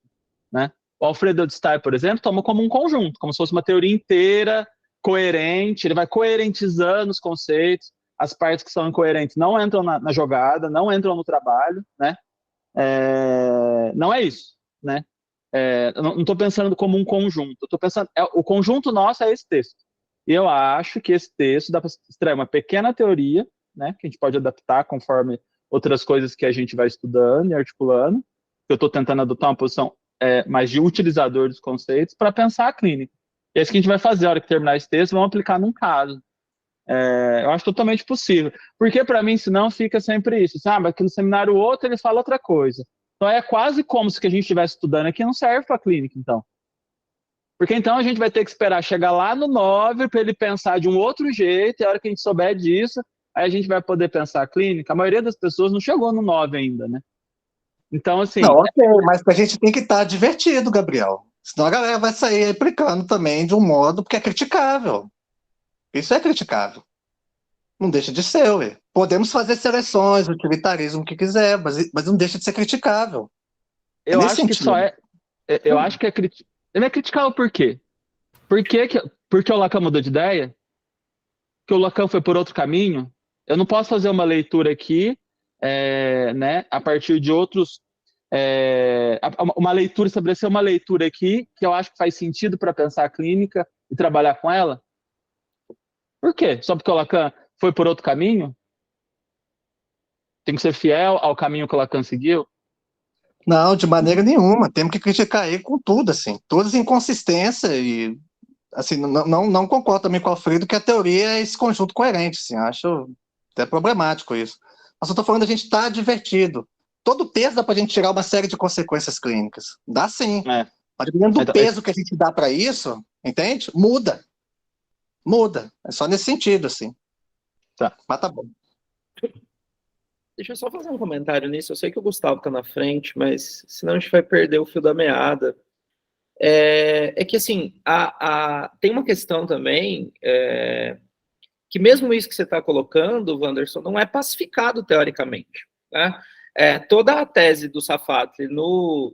né? O Alfredo Edelstein, por exemplo, toma como um conjunto, como se fosse uma teoria inteira, coerente, ele vai coerentizando os conceitos, as partes que são incoerentes não entram na jogada, não entram no trabalho, né? Não é isso, né? Eu não estou pensando como um conjunto, eu estou pensando, o conjunto nosso é esse texto. E eu acho que esse texto dá para extrair uma pequena teoria, né? Que a gente pode adaptar conforme outras coisas que a gente vai estudando e articulando. Eu estou tentando adotar uma posição mais de utilizador dos conceitos para pensar a clínica. E é isso que a gente vai fazer na hora que terminar esse texto, vamos aplicar num caso. Eu acho totalmente possível. Porque, para mim, senão fica sempre isso. Sabe? Aqui no seminário outro, ele fala outra coisa. Então, é quase como se o que a gente estivesse estudando aqui não serve para a clínica, então. Porque, então, a gente vai ter que esperar chegar lá no 9 para ele pensar de um outro jeito, e a hora que a gente souber disso, aí a gente vai poder pensar a clínica. A maioria das pessoas não chegou no 9 ainda, né? Então, assim... Não, ok, mas a gente tem que estar divertido, Gabriel. Senão a galera vai sair aplicando também de um modo porque é criticável. Isso é criticável. Não deixa de ser, ué. Podemos fazer seleções, utilitarismo, o que quiser, mas não deixa de ser criticável. Eu acho que só é... Eu acho que ele é criticável por quê? Porque o Lacan mudou de ideia? Porque o Lacan foi por outro caminho? Eu não posso fazer uma leitura aqui, né, a partir de outros... uma leitura, estabelecer uma leitura aqui que eu acho que faz sentido para pensar a clínica e trabalhar com ela? Por quê? Só porque o Lacan foi por outro caminho? Tem que ser fiel ao caminho que o Lacan seguiu? Não, de maneira nenhuma. Temos que criticar ele com tudo, assim. Todas as inconsistências e, assim, não concordo também com o Alfredo que a teoria é esse conjunto coerente, assim. Acho até problemático isso. Mas eu estou falando da gente estar divertido. Todo texto dá para a gente tirar uma série de consequências clínicas. Dá sim. Mas dependendo do peso que a gente dá para isso, entende? Muda. É só nesse sentido, assim. Tá. Mas tá bom. Deixa eu só fazer um comentário nisso. Eu sei que o Gustavo está na frente, mas senão a gente vai perder o fio da meada. Que, assim, tem uma questão também, que mesmo isso que você está colocando, Wanderson, não é pacificado teoricamente. Né? Toda a tese do Safatli no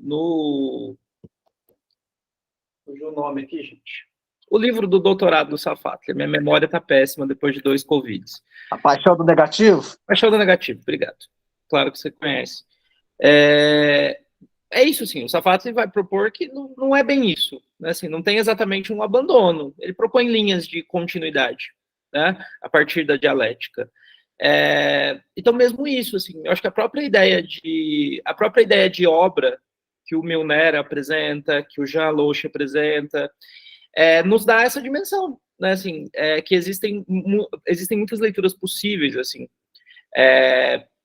o nome aqui, gente. O livro do doutorado do Safatli. Minha memória está péssima depois de 2 Covids. A Paixão do Negativo? Paixão do Negativo, obrigado. Claro que você conhece. É isso, sim. O Safatli vai propor que não é bem isso. Né? Assim, não tem exatamente um abandono. Ele propõe linhas de continuidade, né? A partir da dialética. Então, mesmo isso, assim, eu acho que a própria ideia de obra que o Milner apresenta, que o Jean Loche apresenta, nos dá essa dimensão, né? Assim, que existem muitas leituras possíveis, assim.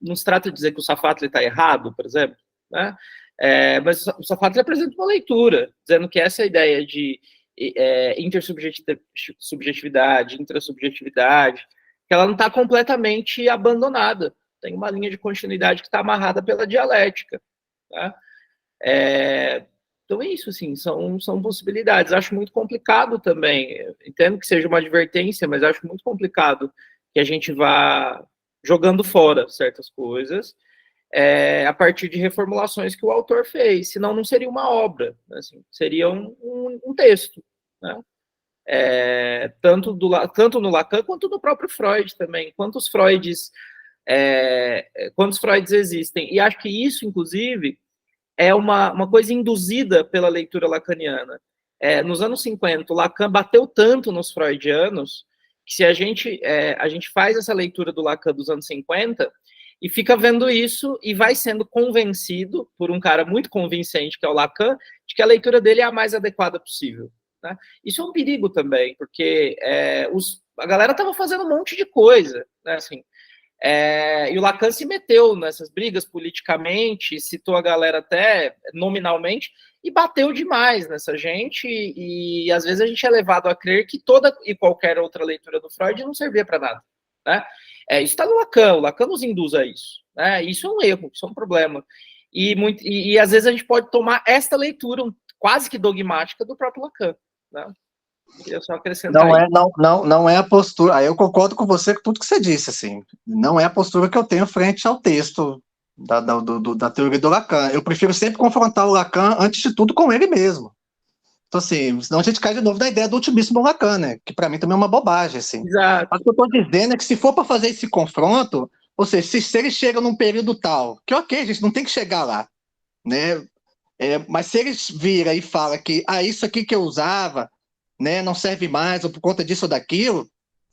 Não se trata de dizer que o Safatli está errado, por exemplo, né? Mas o Safatli apresenta uma leitura, dizendo que essa ideia de intersubjetividade, intrasubjetividade, que ela não está completamente abandonada. Tem uma linha de continuidade que está amarrada pela dialética. Tá? Então é isso, assim, são possibilidades. Acho muito complicado também. Eu entendo que seja uma advertência, mas acho muito complicado que a gente vá jogando fora certas coisas a partir de reformulações que o autor fez. Senão não seria uma obra, assim, seria um texto, né? Tanto no Lacan quanto no próprio Freud também. Quantos Freuds existem? E acho que isso, inclusive, é uma coisa induzida pela leitura lacaniana. Nos anos 50, o Lacan bateu tanto nos freudianos que se a gente faz essa leitura do Lacan dos anos 50 e fica vendo isso e vai sendo convencido por um cara muito convincente, que é o Lacan, de que a leitura dele é a mais adequada possível, né? Isso é um perigo também, porque a galera estava fazendo um monte de coisa, né, assim, e o Lacan se meteu nessas brigas politicamente, citou a galera até nominalmente, e bateu demais nessa gente, e às vezes a gente é levado a crer que toda e qualquer outra leitura do Freud não servia para nada, né? Isso está no Lacan, o Lacan nos induz a isso, né? Isso é um erro, isso é um problema. E às vezes a gente pode tomar esta leitura quase que dogmática do próprio Lacan, né? Eu só acrescentar não é a postura. Aí eu concordo com você com tudo que você disse, assim. Não é a postura que eu tenho frente ao texto da teoria do Lacan. Eu prefiro sempre confrontar o Lacan, antes de tudo, com ele mesmo. Então, assim, senão a gente cai de novo na ideia do otimismo do Lacan, né? Que para mim também é uma bobagem, assim. Exato. Mas o que eu estou dizendo é que se for para fazer esse confronto, ou seja, se ele chega num período tal, que ok, a gente não tem que chegar lá, né? Mas se ele vira e fala que isso aqui que eu usava, né, não serve mais, ou por conta disso ou daquilo,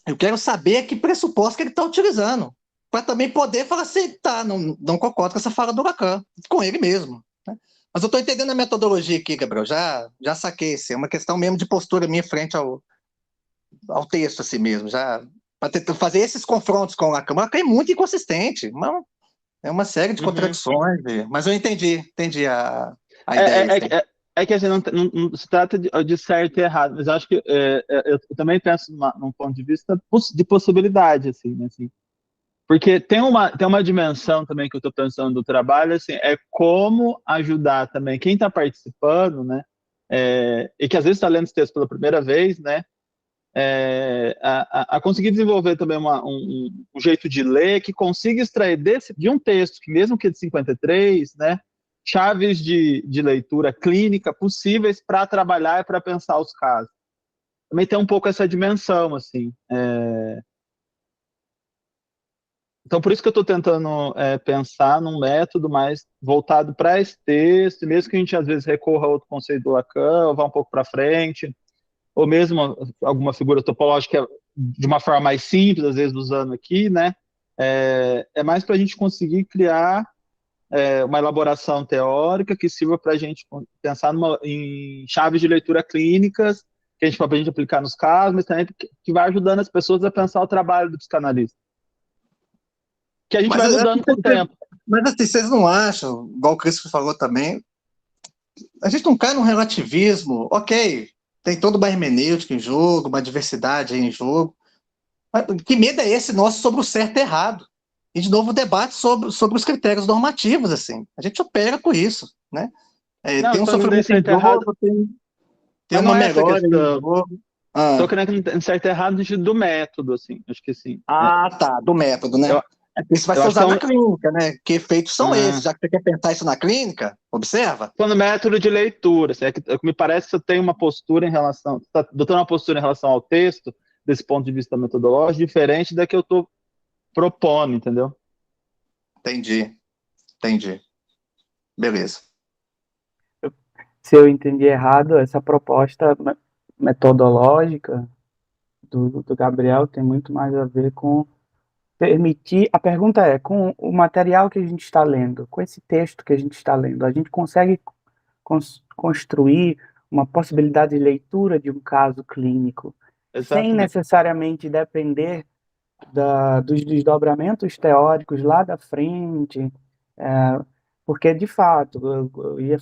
eu quero saber que pressuposto que ele está utilizando, para também poder falar assim, tá, não concordo com essa fala do Lacan, com ele mesmo, né? Mas eu estou entendendo a metodologia aqui, Gabriel, já saquei, assim, é uma questão mesmo de postura minha frente ao texto, assim mesmo, já, para fazer esses confrontos com o Lacan. O Lacan é muito inconsistente, é uma série de contradições, mas eu entendi a ideia. Que assim, não se trata de certo e errado, mas eu acho que eu também penso num ponto de vista de possibilidade, assim, né, assim. Porque tem uma dimensão também que eu estou pensando do trabalho, assim, é como ajudar também quem está participando, né, e que às vezes está lendo esse texto pela primeira vez, né, a conseguir desenvolver também um jeito de ler que consiga extrair de um texto, que mesmo que é de 53, né, chaves de leitura clínica possíveis para trabalhar e para pensar os casos. Também tem um pouco essa dimensão, assim. Então, por isso que eu estou tentando pensar num método mais voltado para esse texto, mesmo que a gente às vezes recorra a outro conceito do Lacan, ou vá um pouco para frente, ou mesmo alguma figura topológica de uma forma mais simples, às vezes usando aqui, né? É mais para a gente conseguir criar uma elaboração teórica que sirva para a gente pensar em chaves de leitura clínicas, que a gente pode aplicar nos casos, mas também que vai ajudando as pessoas a pensar o trabalho do psicanalista. Que a gente vai mudando com o tempo. Mas assim, vocês não acham, igual o Cris falou também, a gente não cai num relativismo, ok, tem toda uma hermenêutica em jogo, uma diversidade aí em jogo, mas que medo é esse nosso sobre o certo e errado? E, de novo, o debate sobre os critérios normativos, assim. A gente opera com isso, né? Tem um sofrimento em jogo, tem uma melhora em jogo. Estou querendo que certo e errado no sentido do método, assim. Acho que sim. Tá, do método, né? Isso vai ser usado na clínica, né? Que efeitos são esses? Já que você quer pensar isso na clínica, observa. Estou no método de leitura. Assim, me parece que eu tenho uma postura em relação... Está adotando uma postura em relação ao texto, desse ponto de vista metodológico, diferente da que eu estou propondo, entendeu? Entendi. Beleza. Se eu entendi errado, essa proposta metodológica do Gabriel tem muito mais a ver com permitir... A pergunta é, com o material que a gente está lendo, com esse texto que a gente está lendo, a gente consegue construir uma possibilidade de leitura de um caso clínico, sem necessariamente depender dos desdobramentos teóricos lá da frente, porque, de fato,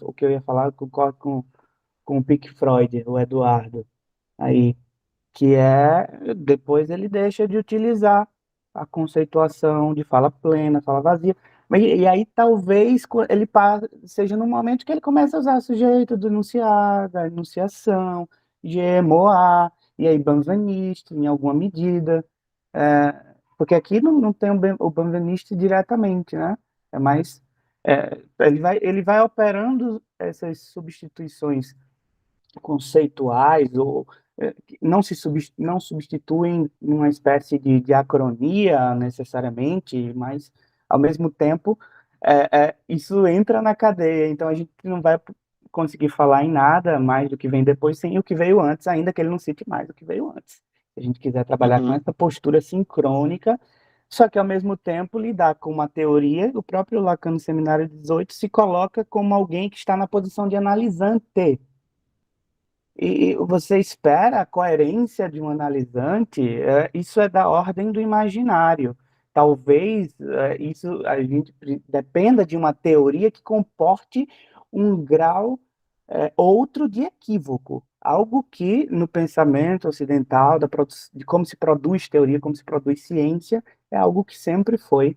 o que eu ia falar, eu concordo com o Pink Freud, o Eduardo, aí, que depois ele deixa de utilizar a conceituação de fala plena, fala vazia, E aí talvez ele seja no momento que ele começa a usar sujeito do enunciado, da enunciação, GMOA, e aí banvanist, em alguma medida, porque aqui não tem o banvanist diretamente, né? É mais, ele vai operando essas substituições conceituais ou que não substituem uma espécie de diacronia necessariamente, mas ao mesmo tempo isso entra na cadeia, então a gente não vai conseguir falar em nada mais do que vem depois sem o que veio antes, ainda que ele não cite mais o que veio antes. Se a gente quiser trabalhar com essa postura sincrônica, só que ao mesmo tempo lidar com uma teoria, o próprio Lacan no Seminário 18 se coloca como alguém que está na posição de analisante. E você espera a coerência de um analisante, isso é da ordem do imaginário. Talvez isso a gente dependa de uma teoria que comporte um grau outro de equívoco, algo que no pensamento ocidental, de como se produz teoria, como se produz ciência, é algo que sempre foi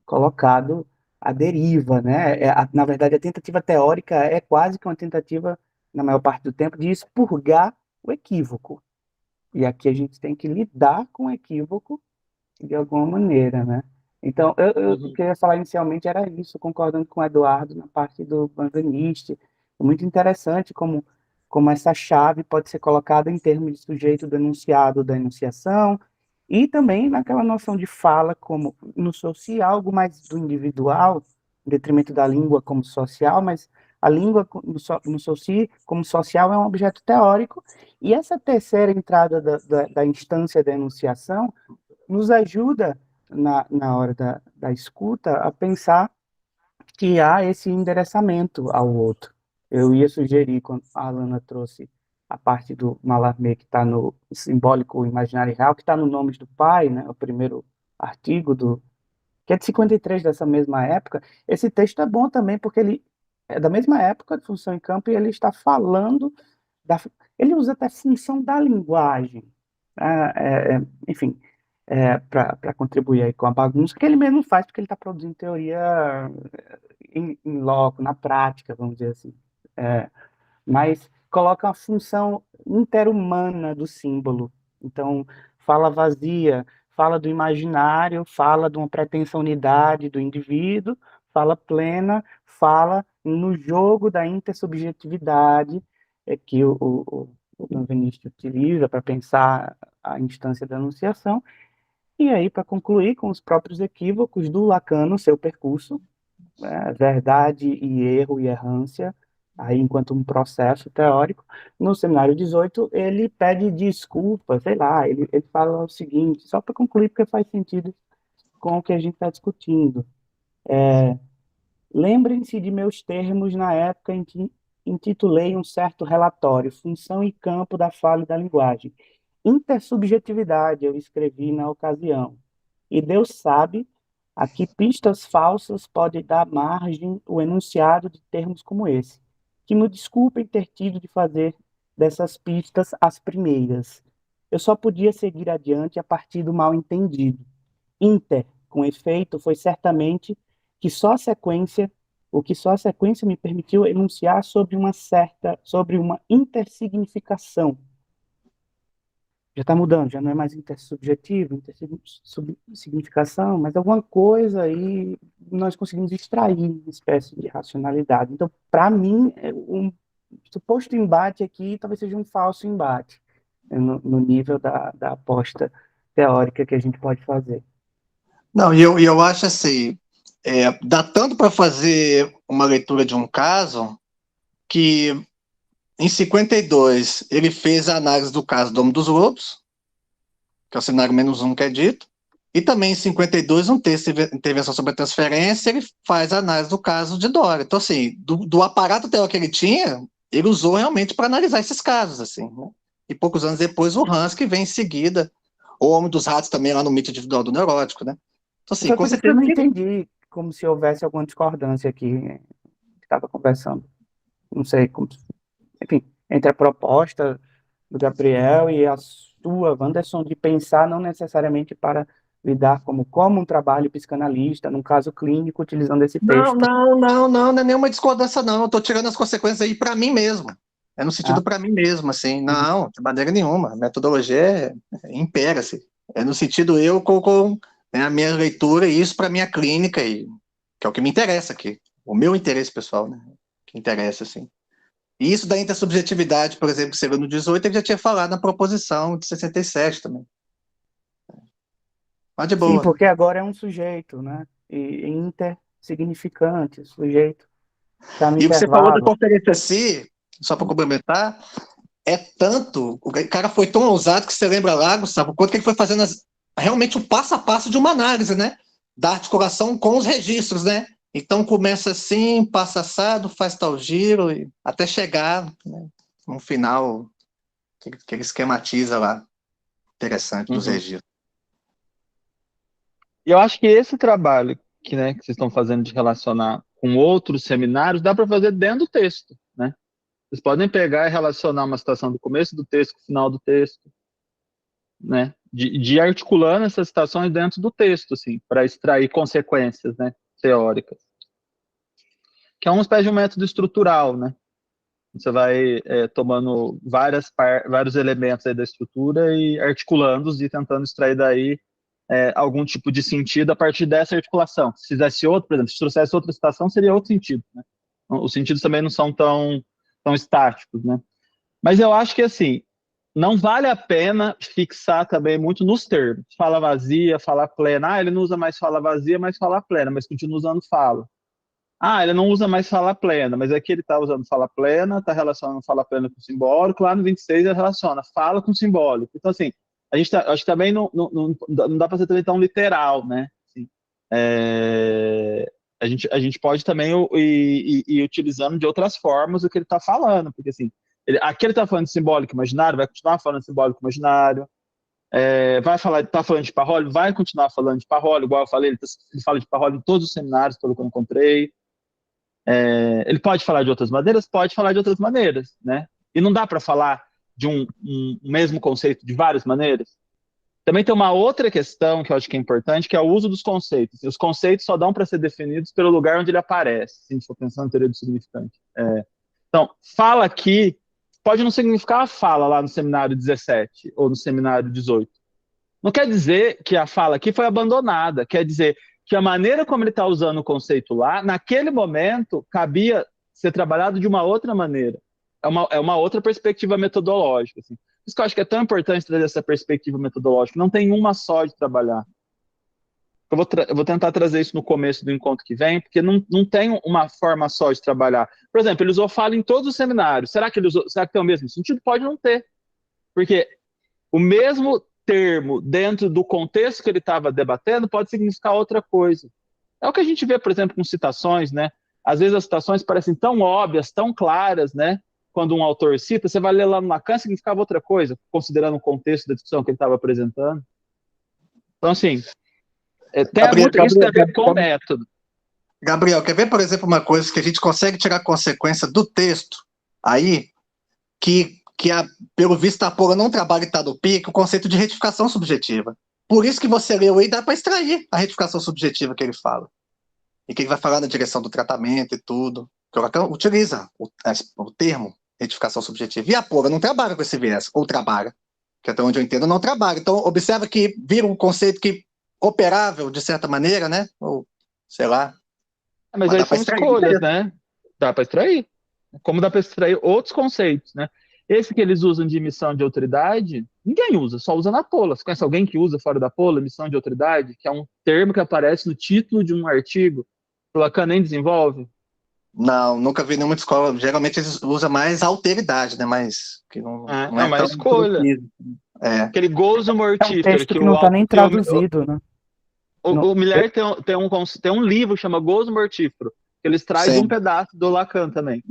colocado à deriva, né? Na verdade, a tentativa teórica é quase que uma tentativa, na maior parte do tempo, de expurgar o equívoco. E aqui a gente tem que lidar com o equívoco de alguma maneira, né? Então, o que eu ia falar inicialmente era isso, concordando com o Eduardo na parte do banvanist. É muito interessante como essa chave pode ser colocada em termos de sujeito do enunciado, da enunciação, e também naquela noção de fala como no social, algo mais do individual, em detrimento da língua como social, mas a língua no soci como social é um objeto teórico, e essa terceira entrada da instância da enunciação nos ajuda, na hora da escuta, a pensar que há esse endereçamento ao outro. Eu ia sugerir, quando a Alana trouxe a parte do Mallarmé, que está no simbólico imaginário real, que está no Nomes do Pai, né, o primeiro artigo, que é de 53, dessa mesma época. Esse texto é bom também, porque ele é da mesma época de Função em Campo, e ele está falando, ele usa até função da linguagem, enfim, para contribuir aí com a bagunça, que ele mesmo faz, porque ele está produzindo teoria em loco, na prática, vamos dizer assim. Mas coloca uma função interhumana do símbolo. Então, fala vazia, fala do imaginário, fala de uma pretensa unidade do indivíduo, fala plena, fala no jogo da intersubjetividade, que o Benveniste utiliza para pensar a instância da enunciação. E aí, para concluir com os próprios equívocos do Lacan no seu percurso, verdade e erro e errância, aí enquanto um processo teórico, no Seminário 18, ele pede desculpa, sei lá, ele fala o seguinte, só para concluir, porque faz sentido com o que a gente está discutindo. Lembrem-se de meus termos na época em que intitulei um certo relatório, Função e Campo da Fala e da Linguagem. Intersubjetividade, eu escrevi na ocasião. E Deus sabe a que pistas falsas pode dar margem o enunciado de termos como esse. Que me desculpem ter tido de fazer dessas pistas as primeiras. Eu só podia seguir adiante a partir do mal-entendido. Inter, com efeito, foi certamente que só a sequência me permitiu enunciar sobre uma intersignificação. Já está mudando, já não é mais intersubjetivo, intersignificação, mas alguma coisa aí nós conseguimos extrair uma espécie de racionalidade. Então, para mim, um suposto embate aqui talvez seja um falso embate, no nível da aposta teórica que a gente pode fazer. Não, e eu acho assim, dá tanto para fazer uma leitura de um caso que em 52 ele fez a análise do caso Domo dos Lobos, que é o cenário -1 que é dito, e também em 52 um texto de intervenção sobre a transferência, ele faz a análise do caso de Dória. Então assim, do aparato teórico que ele tinha, ele usou realmente para analisar esses casos, assim, né? E poucos anos depois o Hans, que vem em seguida, o Homem dos Ratos também lá no mito individual do neurótico, né? Então, assim, com certeza eu não entendi como se houvesse alguma discordância aqui, que estava conversando. Não sei, enfim, entre a proposta do Gabriel e a sua, Wanderson, de pensar não necessariamente para lidar como um trabalho psicanalista, num caso clínico, utilizando esse texto. Não é nenhuma discordância, não. Eu tô tirando as consequências aí para mim mesmo. É no sentido para mim mesmo, assim. Não, de maneira nenhuma. A metodologia impera-se. É no sentido eu com a minha leitura e isso para minha clínica, que é o que me interessa aqui. O meu interesse pessoal, né? Que interessa, assim. E isso da intersubjetividade, por exemplo, que você viu no 18, ele já tinha falado na proposição de 67 também. Mas de boa. Sim, porque agora é um sujeito, né? E intersignificante, sujeito. Tá no E o que você falou da intervalo. conferência C, só para complementar, é tanto, o cara foi tão ousado que você lembra lá, Gustavo, o quanto que ele foi fazendo realmente o passo a passo de uma análise, né? Da articulação com os registros, né? Então começa assim, passa assado, faz tal giro, até chegar, né, no final que ele esquematiza lá, interessante, dos registros. E eu acho que esse trabalho que vocês estão fazendo de relacionar com outros seminários, dá para fazer dentro do texto, né? Vocês podem pegar e relacionar uma citação do começo do texto com o final do texto, né? De articulando essas citações dentro do texto, assim, para extrair consequências, né, teóricas. Que é uma espécie de um método estrutural, né? Você vai tomando vários elementos aí da estrutura e articulando-os e tentando extrair daí algum tipo de sentido a partir dessa articulação. Se fizesse outro, por exemplo, se trouxesse outra citação, seria outro sentido, né? Os sentidos também não são tão estáticos, né? Mas eu acho que, assim, não vale a pena fixar também muito nos termos. Fala vazia, fala plena. Ele não usa mais fala vazia, mas fala plena, mas continua usando fala. Ele não usa mais fala plena, mas aqui ele está usando fala plena, está relacionando fala plena com simbólico, lá no 26 ele relaciona fala com simbólico. Então, assim, acho que também não dá para ser também tão literal, né? Assim, a gente pode também ir utilizando de outras formas o que ele está falando, porque assim, aqui ele está falando de simbólico imaginário, vai continuar falando de simbólico imaginário, está falando de parrólio, vai continuar falando de parrólio, igual eu falei, ele fala de parrólio em todos os seminários, pelo que eu encontrei. Ele pode falar de outras maneiras? Pode falar de outras maneiras, né? E não dá para falar de um mesmo conceito de várias maneiras? Também tem uma outra questão que eu acho que é importante, que é o uso dos conceitos. E os conceitos só dão para ser definidos pelo lugar onde ele aparece, se a gente for pensando em teoria do significante. Então, fala aqui pode não significar a fala lá no seminário 17 ou no seminário 18. Não quer dizer que a fala aqui foi abandonada, quer dizer que a maneira como ele está usando o conceito lá, naquele momento, cabia ser trabalhado de uma outra maneira. É uma outra perspectiva metodológica. Assim. Por isso que eu acho que é tão importante trazer essa perspectiva metodológica. Não tem uma só de trabalhar. Eu vou tentar trazer isso no começo do encontro que vem, porque não tem uma forma só de trabalhar. Por exemplo, ele usou fala em todos os seminários. Será que tem o mesmo sentido? Pode não ter. Porque o mesmo termo dentro do contexto que ele estava debatendo pode significar outra coisa. É o que a gente vê, por exemplo, com citações, né? Às vezes as citações parecem tão óbvias, tão claras, né? Quando um autor cita, você vai ler lá no Lacan, significava outra coisa, considerando o contexto da discussão que ele estava apresentando. Então, assim, isso tem a ver com o método. Gabriel, quer ver, por exemplo, uma coisa que a gente consegue tirar consequência do texto aí, que pelo visto a Paula não trabalha em Tadopi, que é o conceito de retificação subjetiva. Por isso que você leu aí, dá para extrair a retificação subjetiva que ele fala. E que ele vai falar na direção do tratamento e tudo. Que o Lacan utiliza o termo retificação subjetiva. E a Paula não trabalha com esse viés, ou trabalha, que até onde eu entendo não trabalha. Então, observa que vira um conceito que operável, de certa maneira, né? Ou, sei lá. Mas aí são escolhas, né? Dá para extrair. Como dá para extrair outros conceitos, né? Esse que eles usam de emissão de autoridade, ninguém usa, só usa na Pola. Você conhece alguém que usa fora da Pola, emissão de autoridade? Que é um termo que aparece no título de um artigo. O Lacan nem desenvolve? Não, nunca vi nenhuma escola. Geralmente eles usam mais alteridade, né? Mas que não é uma escolha. Aquele gozo mortífero. É um texto que não está nem traduzido, né? O Miller tem um livro que chama Gozo Mortífero, que eles trazem um pedaço do Lacan também.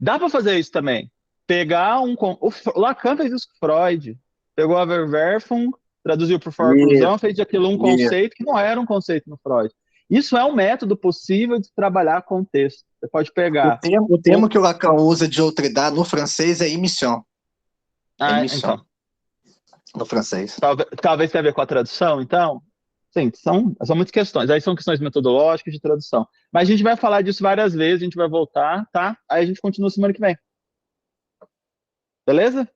Dá para fazer isso também. Pegar o Lacan fez isso com Freud. Pegou a Verwerfung, traduziu por forclusão, fez daquilo um conceito que não era um conceito no Freud. Isso é um método possível de trabalhar com o texto. Você pode pegar... O termo que o Lacan usa de outridade no francês é émission. Então. no francês. Talvez tenha a ver com a tradução, então? Sim, são muitas questões. Aí são questões metodológicas de tradução. Mas a gente vai falar disso várias vezes, a gente vai voltar, tá? Aí a gente continua semana que vem. Beleza?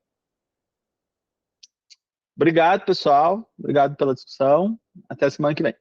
Obrigado, pessoal. Obrigado pela discussão. Até semana que vem.